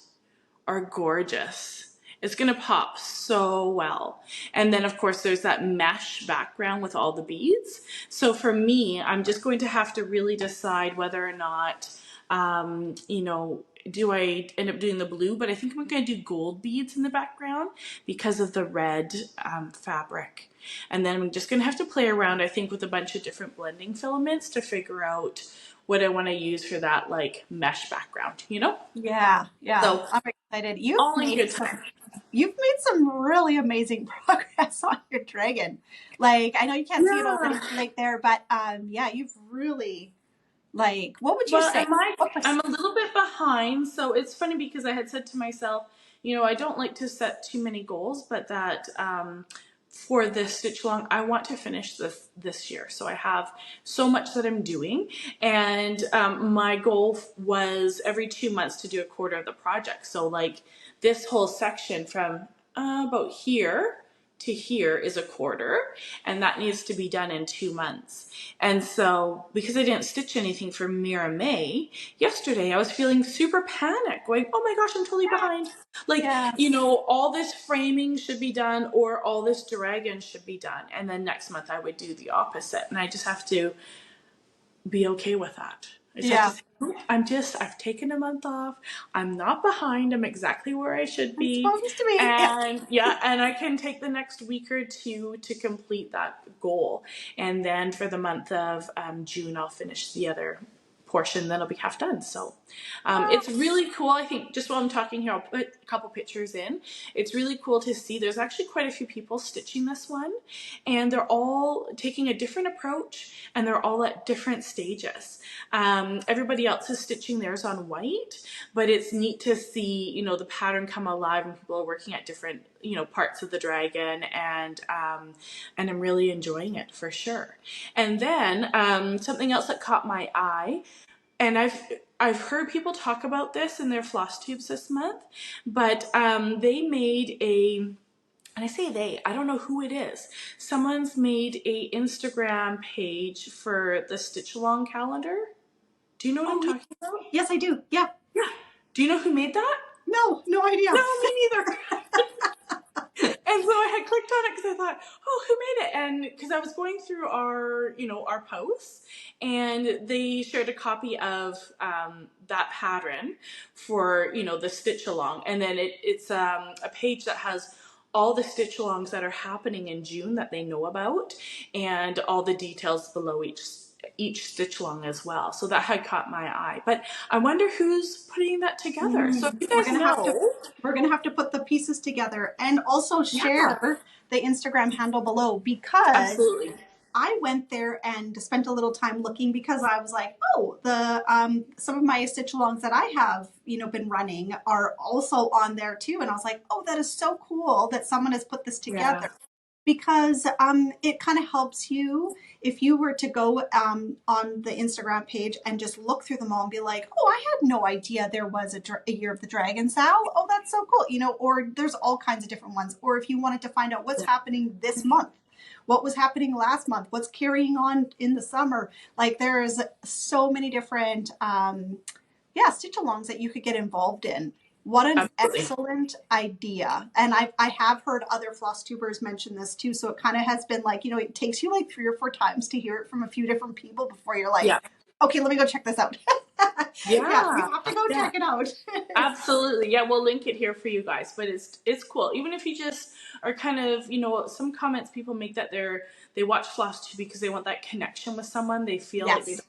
are gorgeous. It's gonna pop so well. And then of course there's that mesh background with all the beads. So for me, I'm just going to have to really decide whether or not, you know, do I end up doing the blue, but I think I'm going to do gold beads in the background because of the red fabric. And then I'm just going to have to play around, I think, with a bunch of different blending filaments to figure out what I want to use for that like mesh background, you know? Yeah. So I'm excited. all in good time. You've made some really amazing progress on your dragon. Like, I know you can't see it over like there, but yeah, you've really, like, what would you say? I'm a little bit behind, so it's funny because I had said to myself, you know, I don't like to set too many goals, but that for this stitch along, I want to finish this year. So I have so much that I'm doing, and my goal was every 2 months to do a quarter of the project. So like this whole section from about here to here is a quarter, and that needs to be done in 2 months. And so because I didn't stitch anything for Mira May yesterday, I was feeling super panicked, going, oh my gosh, I'm totally behind. Like, you know, all this framing should be done, or all this dragon should be done, and then next month I would do the opposite. And I just have to be okay with that. I just have to say, I've taken a month off. I'm not behind. I'm exactly where I should be. It's supposed to be. And and I can take the next week or two to complete that goal. And then for the month of June, I'll finish the other portion, then it'll be half done. So it's really cool. I think just while I'm talking here, I'll put a couple pictures in. It's really cool to see. There's actually quite a few people stitching this one, and they're all taking a different approach, and they're all at different stages. Everybody else is stitching theirs on white, but it's neat to see, you know, the pattern come alive and people are working at different, you know, parts of the dragon, and I'm really enjoying it for sure. And then something else that caught my eye, and I've heard people talk about this in their floss tubes this month, but they made a, and I say they, I don't know who it is. Someone's made a Instagram page for the stitch along calendar. Do you know what I'm talking about? Yes, I do. Yeah. Do you know who made that? No idea. No, me neither. And so I had clicked on it because I thought, oh, who made it? And because I was going through our, you know, our posts, and they shared a copy of that pattern for, you know, the stitch along. And then it's a page that has all the stitch alongs that are happening in June that they know about, and all the details below each stitch along as well. So that had caught my eye. But I wonder who's putting that together. So if you guys we're gonna have to put the pieces together, and also share the Instagram handle below, because I went there and spent a little time looking, because I was like, oh, the some of my stitch alongs that I have, you know, been running are also on there too. And I was like, oh, that is so cool that someone has put this together. Because it kind of helps you if you were to go on the Instagram page and just look through them all and be like, oh, I had no idea there was a Year of the Dragon, Sal. Oh, that's so cool. You know, or there's all kinds of different ones. Or if you wanted to find out what's happening this month, what was happening last month, what's carrying on in the summer. Like, there's so many different stitch alongs that you could get involved in. What an excellent idea. And I have heard other floss tubers mention this too. So it kind of has been like, you know, it takes you like 3 or 4 times to hear it from a few different people before you're like, okay, let me go check this out. You have to go check it out. Absolutely. Yeah, we'll link it here for you guys. But it's cool. Even if you just are kind of, you know, some comments people make that they watch Flosstube because they want that connection with someone. They feel like they don't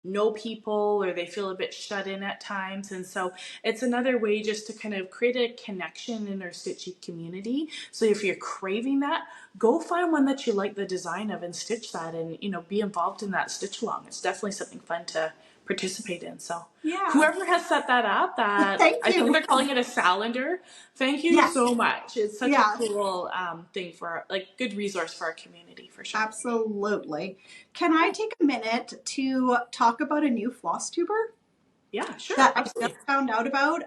know people or they feel a bit shut in at times. And so it's another way just to kind of create a connection in our stitchy community. So if you're craving that, go find one that you like the design of and stitch that, and be involved in that stitch along. It's definitely something fun to participate in. So Yeah. whoever has set that up, that Thank I think you. they're calling it a SALendar. Thank you Yes. so much. It's such a Yeah. cool thing for, like, good resource for our community for sure. Absolutely. Can I take a minute to talk about a new Flosstuber Yeah, sure, that I just absolutely. found out about?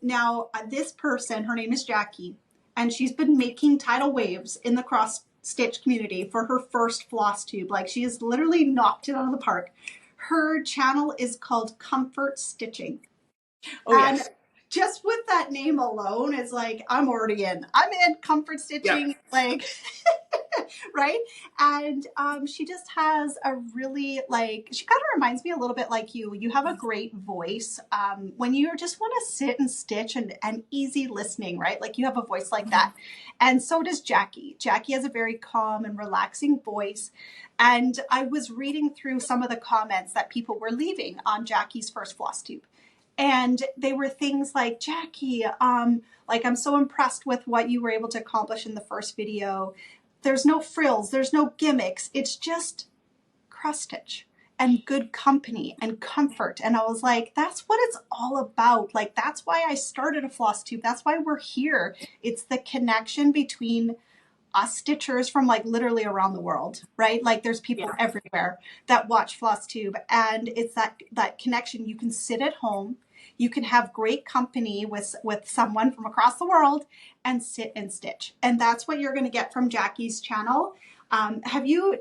Now, this person, her name is Jackie, and she's been making tidal waves in the cross stitch community for her first Flosstube. Like, she has literally knocked it out of the park. Her channel is called Comfort Stitching. Oh And yes. just with that name alone, it's like, I'm already in. I'm in comfort stitching. Yep. Like, right? And she just has a really, like, she kind of reminds me a little bit like you. You have a great voice when you just want to sit and stitch, and easy listening, right? Like, you have a voice like that. And so does Jackie. Jackie has a very calm and relaxing voice. And I was reading through some of the comments that people were leaving on Jackie's first Flosstube. And they were things like, Jackie, like, I'm so impressed with what you were able to accomplish in the first video. There's no frills, there's no gimmicks. It's just cross stitch and good company and comfort. And I was like, that's what it's all about. Like, that's why I started a Flosstube. That's why we're here. It's the connection between us stitchers from, like, literally around the world, right? Like, there's people everywhere that watch Flosstube, and it's that connection. You can sit at home, you can have great company with someone from across the world and sit and stitch. And that's what you're going to get from Jackie's channel. Have you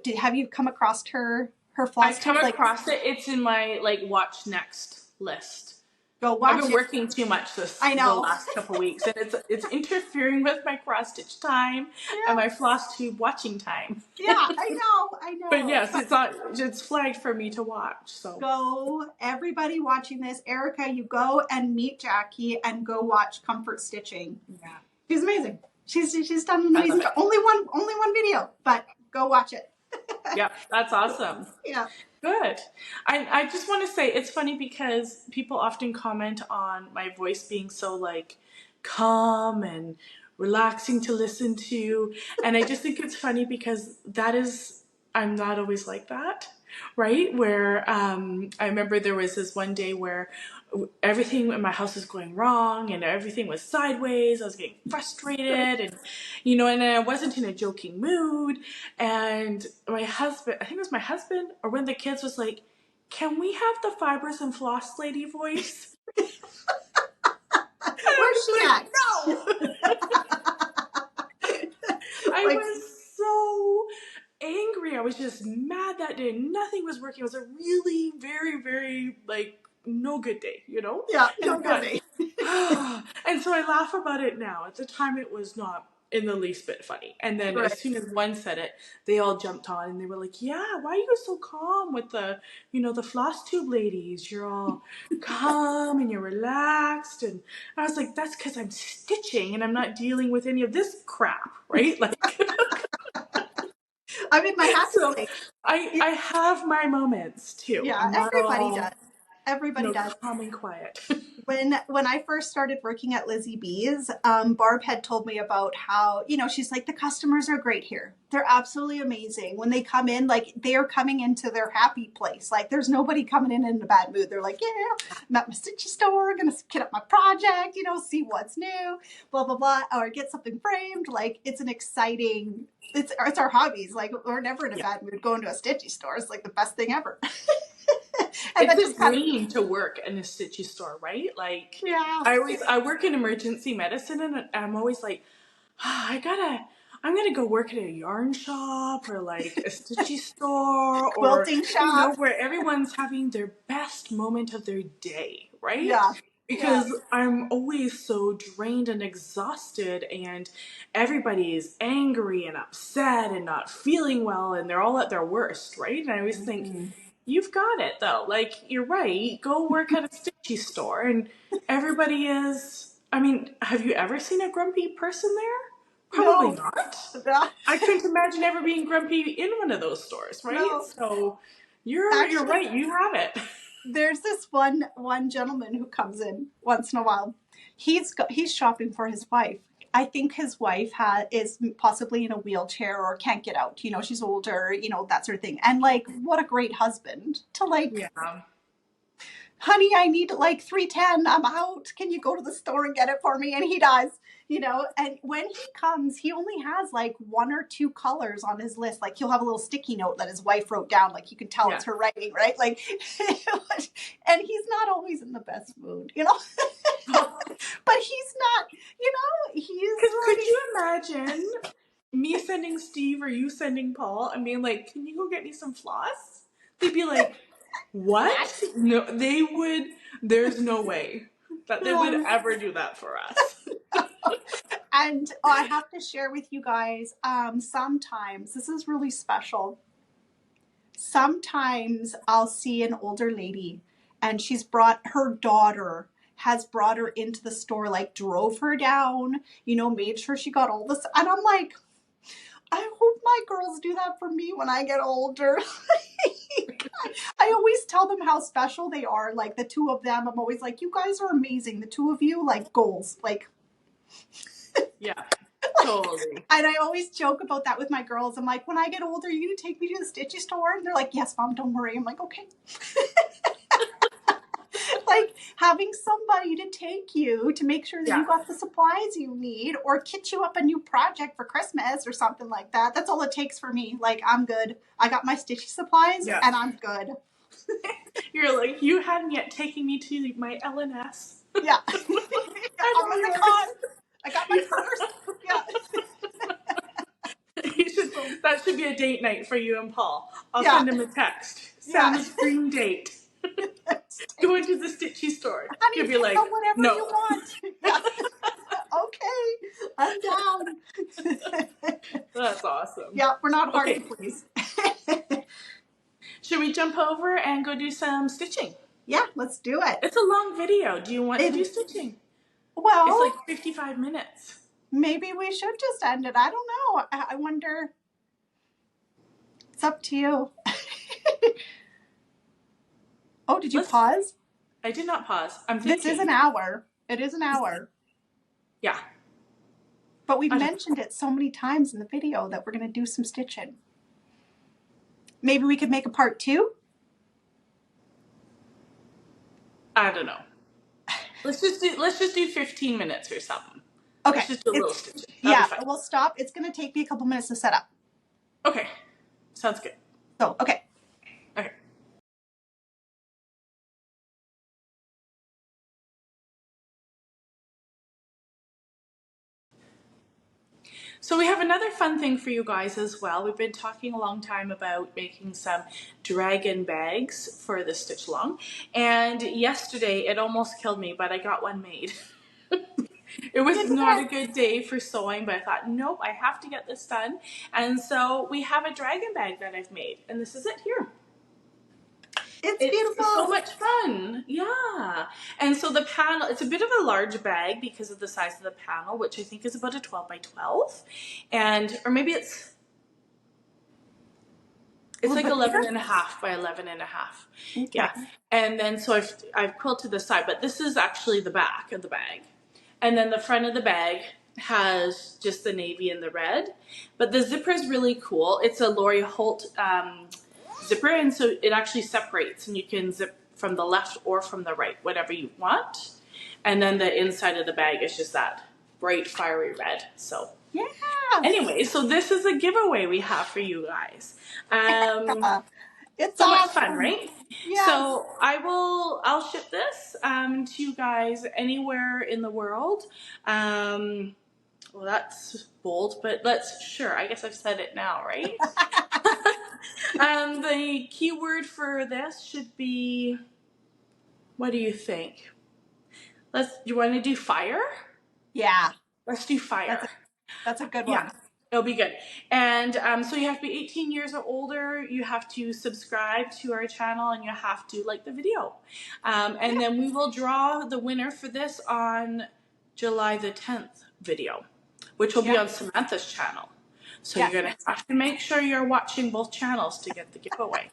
come across her Flosstube? I've come across it. It's in my, like, watch next list. Go watch I've been working too much the last couple weeks, and it's interfering with my cross stitch time and my floss tube watching time. Yeah, I know. But yes, it's flagged for me to watch. So go, everybody watching this, Arica, you go and meet Jackie and go watch Comfort Stitching. Yeah, she's amazing. She's done an amazing job. Only one video, but go watch it. Yep, that's awesome. Yeah. Good. I just want to say, it's funny because people often comment on my voice being so, like, calm and relaxing to listen to. And I just think it's funny because I'm not always like that, right? Where I remember there was this one day where everything in my house was going wrong and everything was sideways. I was getting frustrated, and and I wasn't in a joking mood. And my husband, I think it was my husband or one of the kids, was like, "Can we have the fibers and floss lady voice?" Where's she at? No. I was so angry. I was just mad that day. Nothing was working. It was a really very, very, like, no good day, Yeah, no good day. And so I laugh about it now. At the time, it was not in the least bit funny. And then as soon as one said it, they all jumped on and they were like, "Yeah, why are you so calm with the floss tube ladies? You're all calm and you're relaxed." And I was like, "That's because I'm stitching and I'm not dealing with any of this crap, right?" Like, I'm in my happy place. I have my moments too. Yeah, everybody does. Everybody does. Calm and quiet. When I first started working at Lizzie B's, Barb had told me about how, she's like, the customers are great here. They're absolutely amazing. When they come in, like, they are coming into their happy place. Like, there's nobody coming in a bad mood. They're like, yeah, I'm at my stitchy store, gonna kit up my project, see what's new, blah, blah, blah, or get something framed. Like, it's an exciting, it's our hobbies. Like, we're never in a bad mood going to a stitchy store. It's like the best thing ever. It's a dream to work in a stitchy store, right? Like, yeah. I work in emergency medicine, and I'm always like, I'm gonna go work at a yarn shop or, like, a stitchy store or quilting shop, where everyone's having their best moment of their day, right? Yeah. Because I'm always so drained and exhausted, and everybody is angry and upset and not feeling well, and they're all at their worst, right? And I always think, you've got it, though. Like, you're right. Go work at a stitchy store, and everybody is... I mean, have you ever seen a grumpy person there? Probably not. I couldn't imagine ever being grumpy in one of those stores, right? No. So, You're Actually, right. You have it. there's this one gentleman who comes in once in a while. He's shopping for his wife. I think his wife is possibly in a wheelchair or can't get out. You know, she's older. You know, that sort of thing. And like, what a great husband to like. Yeah. Honey, I need like 310. I'm out. Can you go to the store and get it for me? And he does, you know. And when he comes, he only has like one or two colors on his list. Like he'll have a little sticky note that his wife wrote down. Like you can tell it's her writing, right? Like, and he's not always in the best mood, you know. But he's not, you know, he's Because like, could you imagine me sending Steve or you sending Paul and being like, can you go get me some floss? They'd be like, what? No, they would. There's no way that they would ever do that for us. And I have to share with you guys, sometimes, this is really special. Sometimes I'll see an older lady and she's brought her daughter, has brought her into the store, like drove her down, you know, made sure she got all this. And I'm like, I hope my girls do that for me when I get older. I always tell them how special they are. Like the two of them, I'm always like, you guys are amazing. The two of you, like goals. Like, yeah, totally. And I always joke about that with my girls. I'm like, when I get older, are you going to take me to the stitchy store? And they're like, yes, Mom, don't worry. I'm like, okay. Like having somebody to take you to make sure that you got the supplies you need or kit you up a new project for Christmas or something like that. That's all it takes for me. Like, I'm good. I got my stitchy supplies and I'm good. You're like, you hadn't yet taken me to my LNS. Yeah. I'm in the con. I got my purse. Yeah. That should be a date night for you and Paul. I'll send him a text. Sam's dream date. Going to the stitchy store. Honey, He'll be like, whatever no. you want. Yeah. Okay, I'm down. That's awesome. Yeah, we're not hard to please. Should we jump over and go do some stitching? Yeah, let's do it. It's a long video. Do you want to do stitching? Well, it's like 55 minutes. Maybe we should just end it. I don't know. I wonder. It's up to you. Oh, did you pause? I did not pause. I'm thinking. This is an hour. It is an hour. Yeah. But we've mentioned it so many times in the video that we're going to do some stitching. Maybe we could make a part 2? I don't know. Let's just do 15 minutes or something. Okay. Let's just do a little stitching. Yeah, we'll stop. It's going to take me a couple minutes to set up. Okay. Sounds good. So, okay. Okay. So we have another fun thing for you guys as well. We've been talking a long time about making some dragon bags for the stitch along. And yesterday it almost killed me, but I got one made. It was not a good day for sewing, but I thought, nope, I have to get this done. And so we have a dragon bag that I've made, and this is it here. It's beautiful. So much fun. Yeah. And so the panel, it's a bit of a large bag because of the size of the panel, which I think is about a 12 by 12. Or maybe it's like 11 and a half by 11 and a half. Okay. Yeah. And then so I've quilted the side, but this is actually the back of the bag. And then the front of the bag has just the navy and the red. But the zipper is really cool. It's a Lori Holt zipper, and so it actually separates, and you can zip from the left or from the right, whatever you want. And then the inside of the bag is just that bright, fiery red. So yeah. Anyway, so this is a giveaway we have for you guys. It's so awesome. much fun, right? Yes. So I'll ship this to you guys anywhere in the world. Well, that's bold, but sure, I guess I've said it now, right? The keyword for this should be, what do you think? Do you want to do fire? Yeah. Let's do fire. That's a good one. Yeah, it'll be good. And so you have to be 18 years or older. You have to subscribe to our channel, and you have to like the video. And then we will draw the winner for this on July the 10th video, which will be on Samantha's channel. So you're going to have to make sure you're watching both channels to get the giveaway.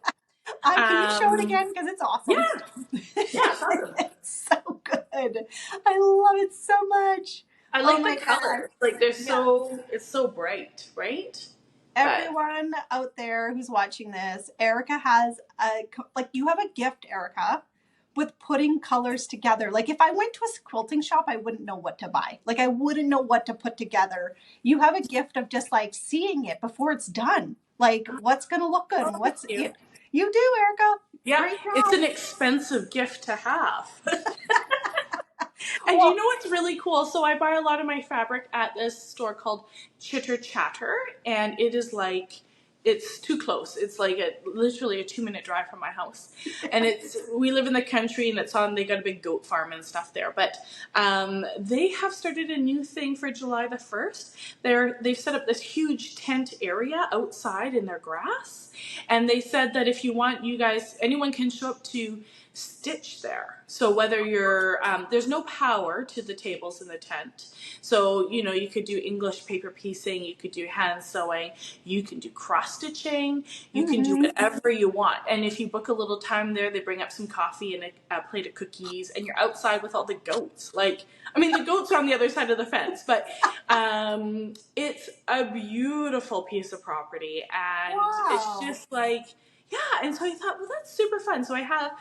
Can you show it again? Because it's Yeah, awesome. yeah, it's awesome. It's so good. I love it so much. I Oh like the my God. colors. Like they're Yeah. it's so bright, right? But Everyone out there who's watching this, Arica has like you have a gift, Arica, with putting colors together. Like if I went to a quilting shop, I wouldn't know what to buy. Like I wouldn't know what to put together. You have a gift of just like seeing it before it's done. Like what's going to look good oh, and thank what's you. you do, Arica. Yeah, Great it's job. an expensive gift to have. And you Well, know what's really cool? So I buy a lot of my fabric at this store called Chitter Chatter, and it is like it's too close. It's like literally a 2-minute drive from my house, and we live in the country, and they got a big goat farm and stuff there. But they have started a new thing for July the 1st. They've set up this huge tent area outside in their grass, and they said that if you want, anyone can show up to stitch there. So whether there's no power to the tables in the tent. So, you could do English paper piecing, you could do hand sewing, you can do cross stitching, you can do mm-hmm. whatever you want. And if you book a little time there, they bring up some coffee and a plate of cookies, and you're outside with all the goats. The goats are on the other side of the fence, but it's a beautiful piece of property, and it's Wow. just like, yeah, and so I thought, well, that's super fun. So I have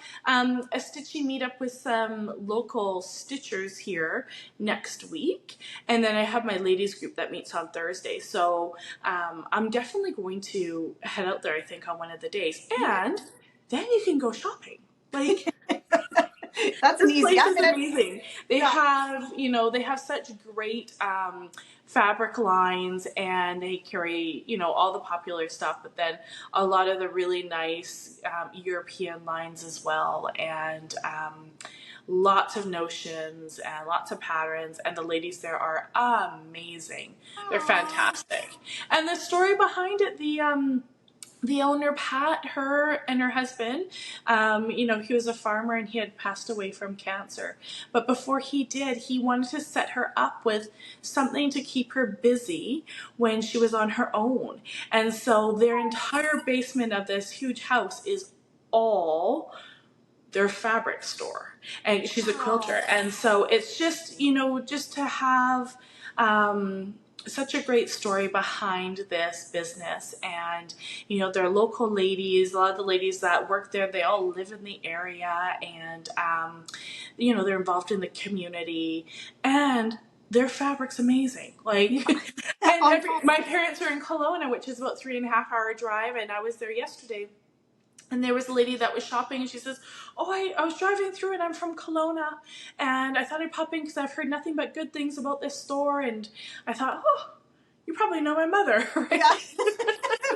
a stitching meetup with some local stitchers here next week, and then I have my ladies group that meets on Thursday. So I'm definitely going to head out there, I think, on one of the days, and then you can go shopping. Like, That's an this easy. place I'm is gonna. amazing. They Yeah. have such great fabric lines, and they carry, all the popular stuff, but then a lot of the really nice European lines as well, and lots of notions and lots of patterns, and the ladies there are amazing. They're Aw. fantastic. And the story behind it, the owner, Pat, her and her husband, he was a farmer and he had passed away from cancer. But before he did, he wanted to set her up with something to keep her busy when she was on her own. And so their entire basement of this huge house is all their fabric store. And she's a quilter. Wow. And so it's just, just to have such a great story behind this business. And, they're local ladies. A lot of the ladies that work there, they all live in the area, and, they're involved in the community, and their fabric's amazing. Like, and my parents are in Kelowna, which is about 3.5 hour drive. And I was there yesterday, and there was a lady that was shopping, and she says, oh, I was driving through, and I'm from Kelowna, and I thought I'd pop in because I've heard nothing but good things about this store. And I thought, oh, you probably know my mother, right? Yeah.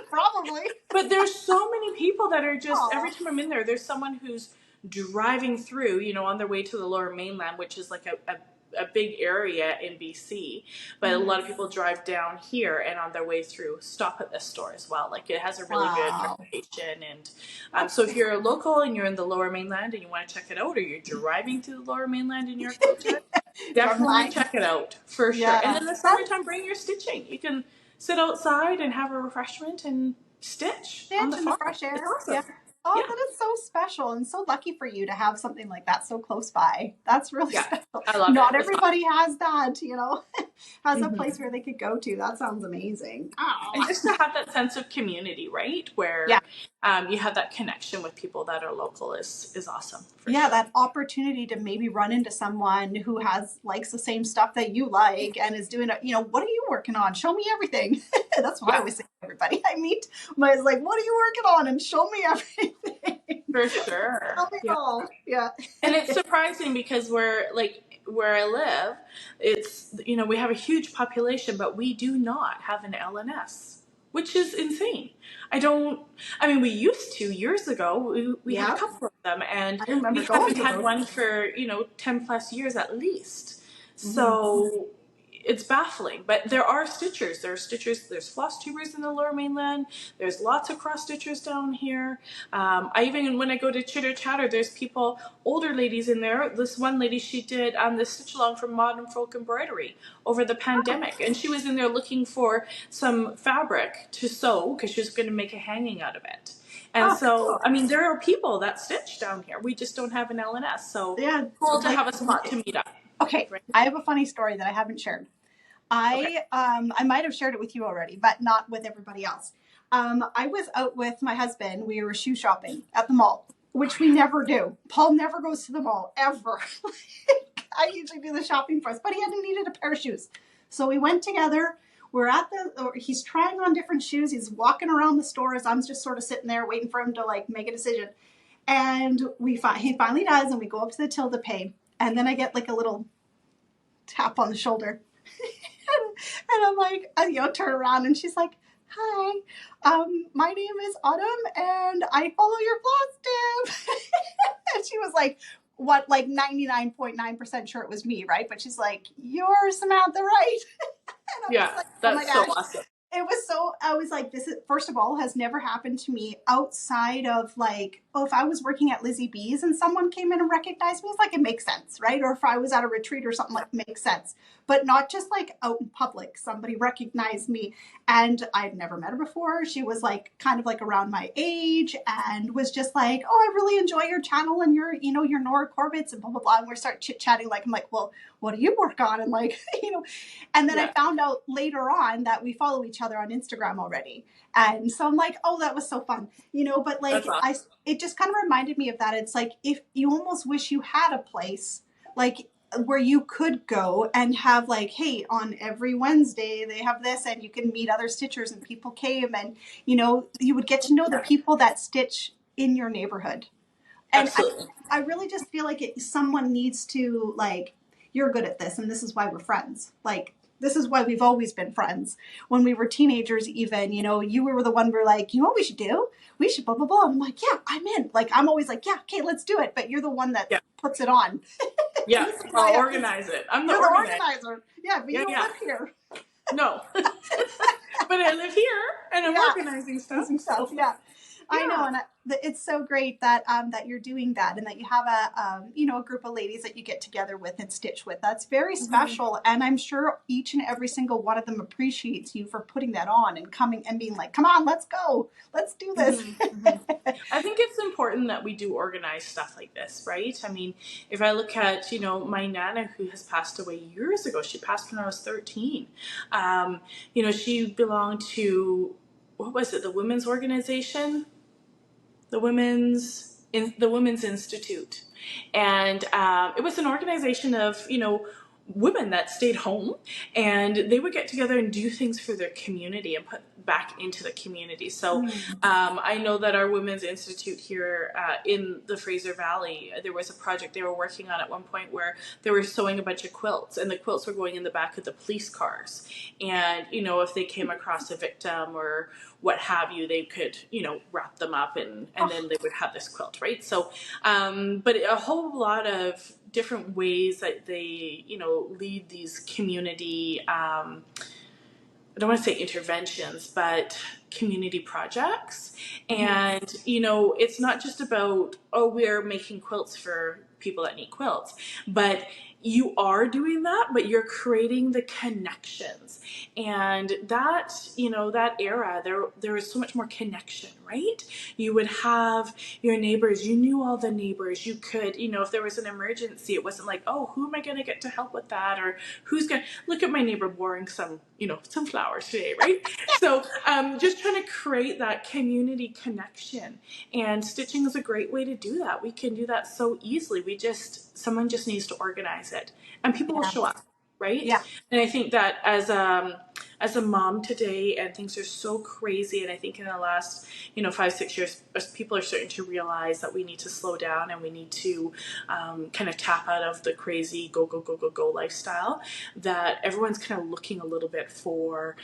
Probably. But there's so many people that are just, Aw. every time I'm in there's someone who's driving through, on their way to the Lower Mainland, which is like a big area in BC, but a lot of people drive down here, and on their way through stop at this store as well. Like, it has a really good Wow. reputation. And so if you're local and you're in the Lower Mainland and you want to check it out, or you're driving through the Lower Mainland in your quilter, definitely check it out for sure. Yeah. And in the summertime, bring your stitching. You can sit outside and have a refreshment and stitch on the In the farm. fresh air. It's awesome. Yeah. Oh, Yeah. that is so special, and so lucky for you to have something like that so close by. That's really special. I love Not it. everybody has that, has a place where they could go to. That sounds amazing. And Oh. just to have that sense of community, right? Where you have that connection with people that are local is awesome. For sure. That opportunity to maybe run into someone who likes the same stuff that you like and is doing what are you working on? Show me everything. That's what I always say to everybody I meet. I was like, what are you working on? And show me everything. For sure. Tell me all. Yeah. And it's surprising because where I live, it's, we have a huge population, but we do not have an LNS, which is insane. We used to years ago. We had a couple of them, and I remember we going haven't to had those. one for, 10 plus years at least. So it's baffling, but there are stitchers. There are stitchers. There's Flosstubers in the Lower Mainland. There's lots of cross stitchers down here. When I go to Chitter Chatter, there's people, older ladies in there. This one lady, she did the stitch along from Modern Folk Embroidery over the pandemic, and she was in there looking for some fabric to sew because she was going to make a hanging out of it. And Oh, so, cool. I mean, there are people that stitch down here. We just don't have an LNS. So Yeah, cool to like, have a spot to meet up. okay, Right? I have a funny story that I haven't shared. Okay. I might have shared it with you already, but not with everybody else. I was out with my husband. We were shoe shopping at the mall, which we never do. Paul never goes to the mall ever. I usually do the shopping for us, but he hadn't needed a pair of shoes, so we went together. We're at he's trying on different shoes. He's walking around the stores. I'm just sort of sitting there waiting for him to like make a decision. And he finally does, and we go up to the till to pay. And then I get like a little tap on the shoulder. And I'm like, turn around, and she's like, "Hi, my name is Autumn, and I follow your Flosstube." And she was like, "What?" Like 99.9% sure it was me, right? But she's like, "You're Samantha, right?" And I was Yeah, like, "Oh my that's so gosh." awesome. It was so, I was like, this is, first of all, has never happened to me outside of like, oh, if I was working at Lizzie B's and someone came in and recognized me, it's like, it makes sense, right? Or if I was at a retreat or something, like, it makes sense. But not just like out in public, somebody recognized me, and I'd never met her before. She was like, kind of like around my age, and was just like, "Oh, I really enjoy your channel and your Nora Corbett's and blah, blah, blah." And we start chit chatting. Like, I'm like, "Well, what do you work on?" And like, and then I Yeah. found out later on that we follow each other on Instagram already. And so I'm like, "Oh, that was so fun." But like, That's awesome. it just kind of reminded me of that. It's like, if you almost wish you had a place like where you could go and have like, hey, on every Wednesday they have this, and you can meet other stitchers, and people came, and you would get to know the people that stitch in your neighborhood. And Absolutely. I really just feel like someone needs to like, "You're good at this, and this is why we're friends." Like, this is why we've always been friends. When we were teenagers, even, you were the one who were like, "You know what we should do? We should blah, blah, blah." And I'm like, "Yeah, I'm in." Like, I'm always like, "Yeah, okay, let's do it." But you're the one that Yeah. puts it on. And Yeah. this is why I'll organize it. I'm the you're the organizer. organizer. Yeah, but Yeah, you don't yeah. live here. No. But I live here and I'm Yeah. organizing stuff. Using stuff. So Yeah. I know, yeah. and it's so great that that you're doing that, and that you have a group of ladies that you get together with and stitch with. That's very special, and I'm sure each and every single one of them appreciates you for putting that on and coming and being like, "Come on, let's go, let's do this." I think it's important that we do organize stuff like this, right? I mean, if I look at, my Nana who has passed away years ago, she passed when I was 13. She belonged to, what was it, the women's organization? The Women's Institute, and it was an organization of women that stayed home, and they would get together and do things for their community and put back into the community. So I know that our Women's Institute here in the Fraser Valley, there was a project they were working on at one point where they were sewing a bunch of quilts, and the quilts were going in the back of the police cars. And if they came across a victim or what have you, they could wrap them up, and then they would have this quilt, right? So but a whole lot of different ways that they lead these community I don't want to say interventions, but community projects. And, it's not just about, oh, we're making quilts for people that need quilts, but you are doing that, but you're creating the connections. And that, that era, there was so much more connection, right? You would have your neighbors, you knew all the neighbors, you could, if there was an emergency, it wasn't like, oh, who am I going to get to help with that? Or who's going to look at my neighbor boring some flowers today, right? So just trying to create that community connection, and stitching is a great way to do that. We can do that so easily. Someone just needs to organize it, and people will Yeah. show up, right? Yeah. And I think that as a mom today, and things are so crazy, and I think in the last 5-6 years, people are starting to realize that we need to slow down, and we need to kind of tap out of the crazy go go go go go lifestyle, that everyone's kind of looking a little bit for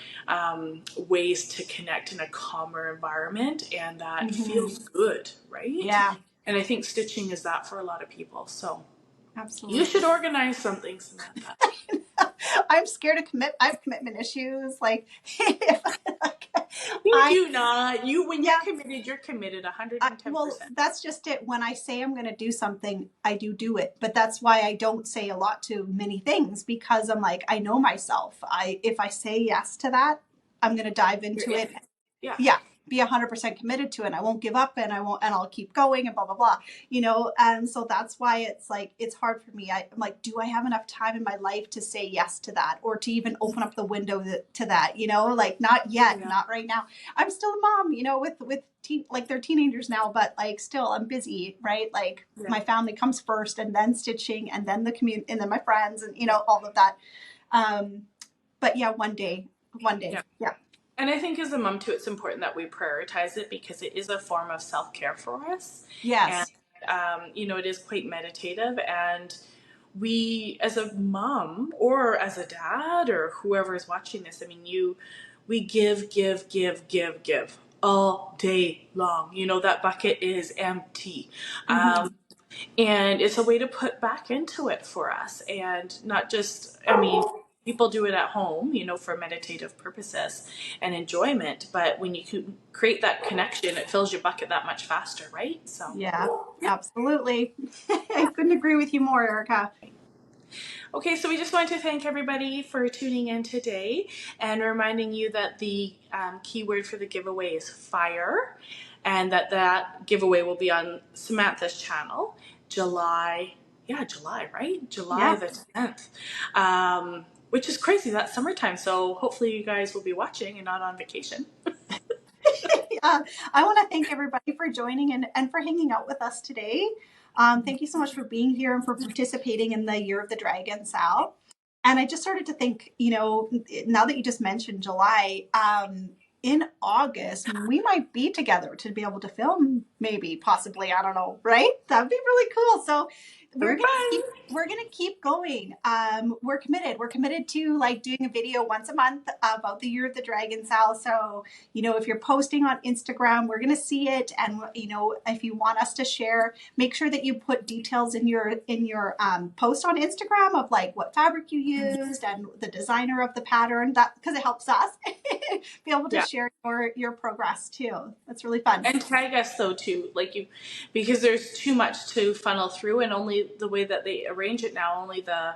ways to connect in a calmer environment, and that feels good, right? Yeah. And I think stitching is that for a lot of people. So you Absolutely. should organize something, Samantha. I'm scared to commit. I have commitment issues. Like, You I do not. When yeah. you're committed 110%. Well, that's just it. When I say I'm going to do something, I do it. But that's why I don't say a lot to many things, because I'm like, I know myself. If I say yes to that, I'm going to dive into You're it. in. Yeah. Yeah. be 100% committed to it. And I won't give up, and I'll keep going, and blah, blah, blah, you know? And so that's why it's like, it's hard for me. I'm like, do I have enough time in my life to say yes to that, or to even open up the window to that, you know? Like, not yet, not right now. I'm still a mom, you know, with like they're teenagers now, but like still I'm busy, right? Like my family comes first, and then stitching, and then the community, and then my friends, and, you know, all of that. But yeah, one day. Yeah. And I think as a mom too, it's important that we prioritize it, because it is a form of self-care for us. Yes. And, you know, it is quite meditative. And we, as a mom or as a dad or whoever is watching this, I mean, we give all day long. You know, that bucket is empty. Mm-hmm. And it's a way to put back into it for us. And not just, I mean, people do it at home, you know, for meditative purposes and enjoyment. But when you can create that connection, it fills your bucket that much faster, right? So yeah. Absolutely. I couldn't agree with you more, Arica. Okay, so we just want to thank everybody for tuning in today, and reminding you that the keyword for the giveaway is fire, and that giveaway will be on Samantha's channel, July, right? July Yeah. the 10th, which is crazy. That's summertime, so hopefully you guys will be watching and not on vacation. I want to thank everybody for joining and for hanging out with us today. Thank you so much for being here and for participating in the Year of the Dragon, Sal. And I just started to think, you know, now that you just mentioned July, in August, we might be together to be able to film, maybe, possibly, I don't know, right? That'd be really cool. So we're gonna keep going. We're committed to like doing a video once a month about the Year of the Dragon, Sal. So, you know, if you're posting on Instagram, we're gonna see it. And, you know, if you want us to share, make sure that you put details in your post on Instagram of like what fabric you used and the designer of the pattern, that because it helps us be able to share your progress too. That's really fun. And tag us though too, because there's too much to funnel through, and only the way that they arrange it now, only the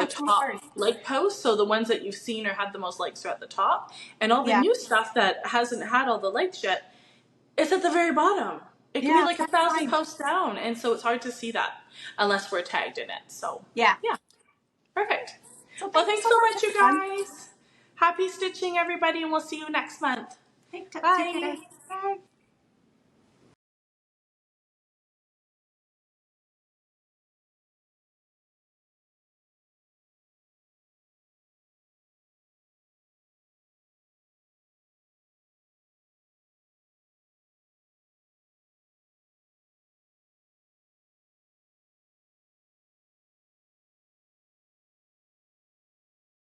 top like posts, so the ones that you've seen or had the most likes are at the top, and all the new stuff that hasn't had all the likes yet, it's at the very bottom. It can be like 1,000 posts down, and so it's hard to see that unless we're tagged in it. So yeah, perfect. So well, thanks so much, you guys. Happy stitching, everybody, and we'll see you next month. Bye. Bye.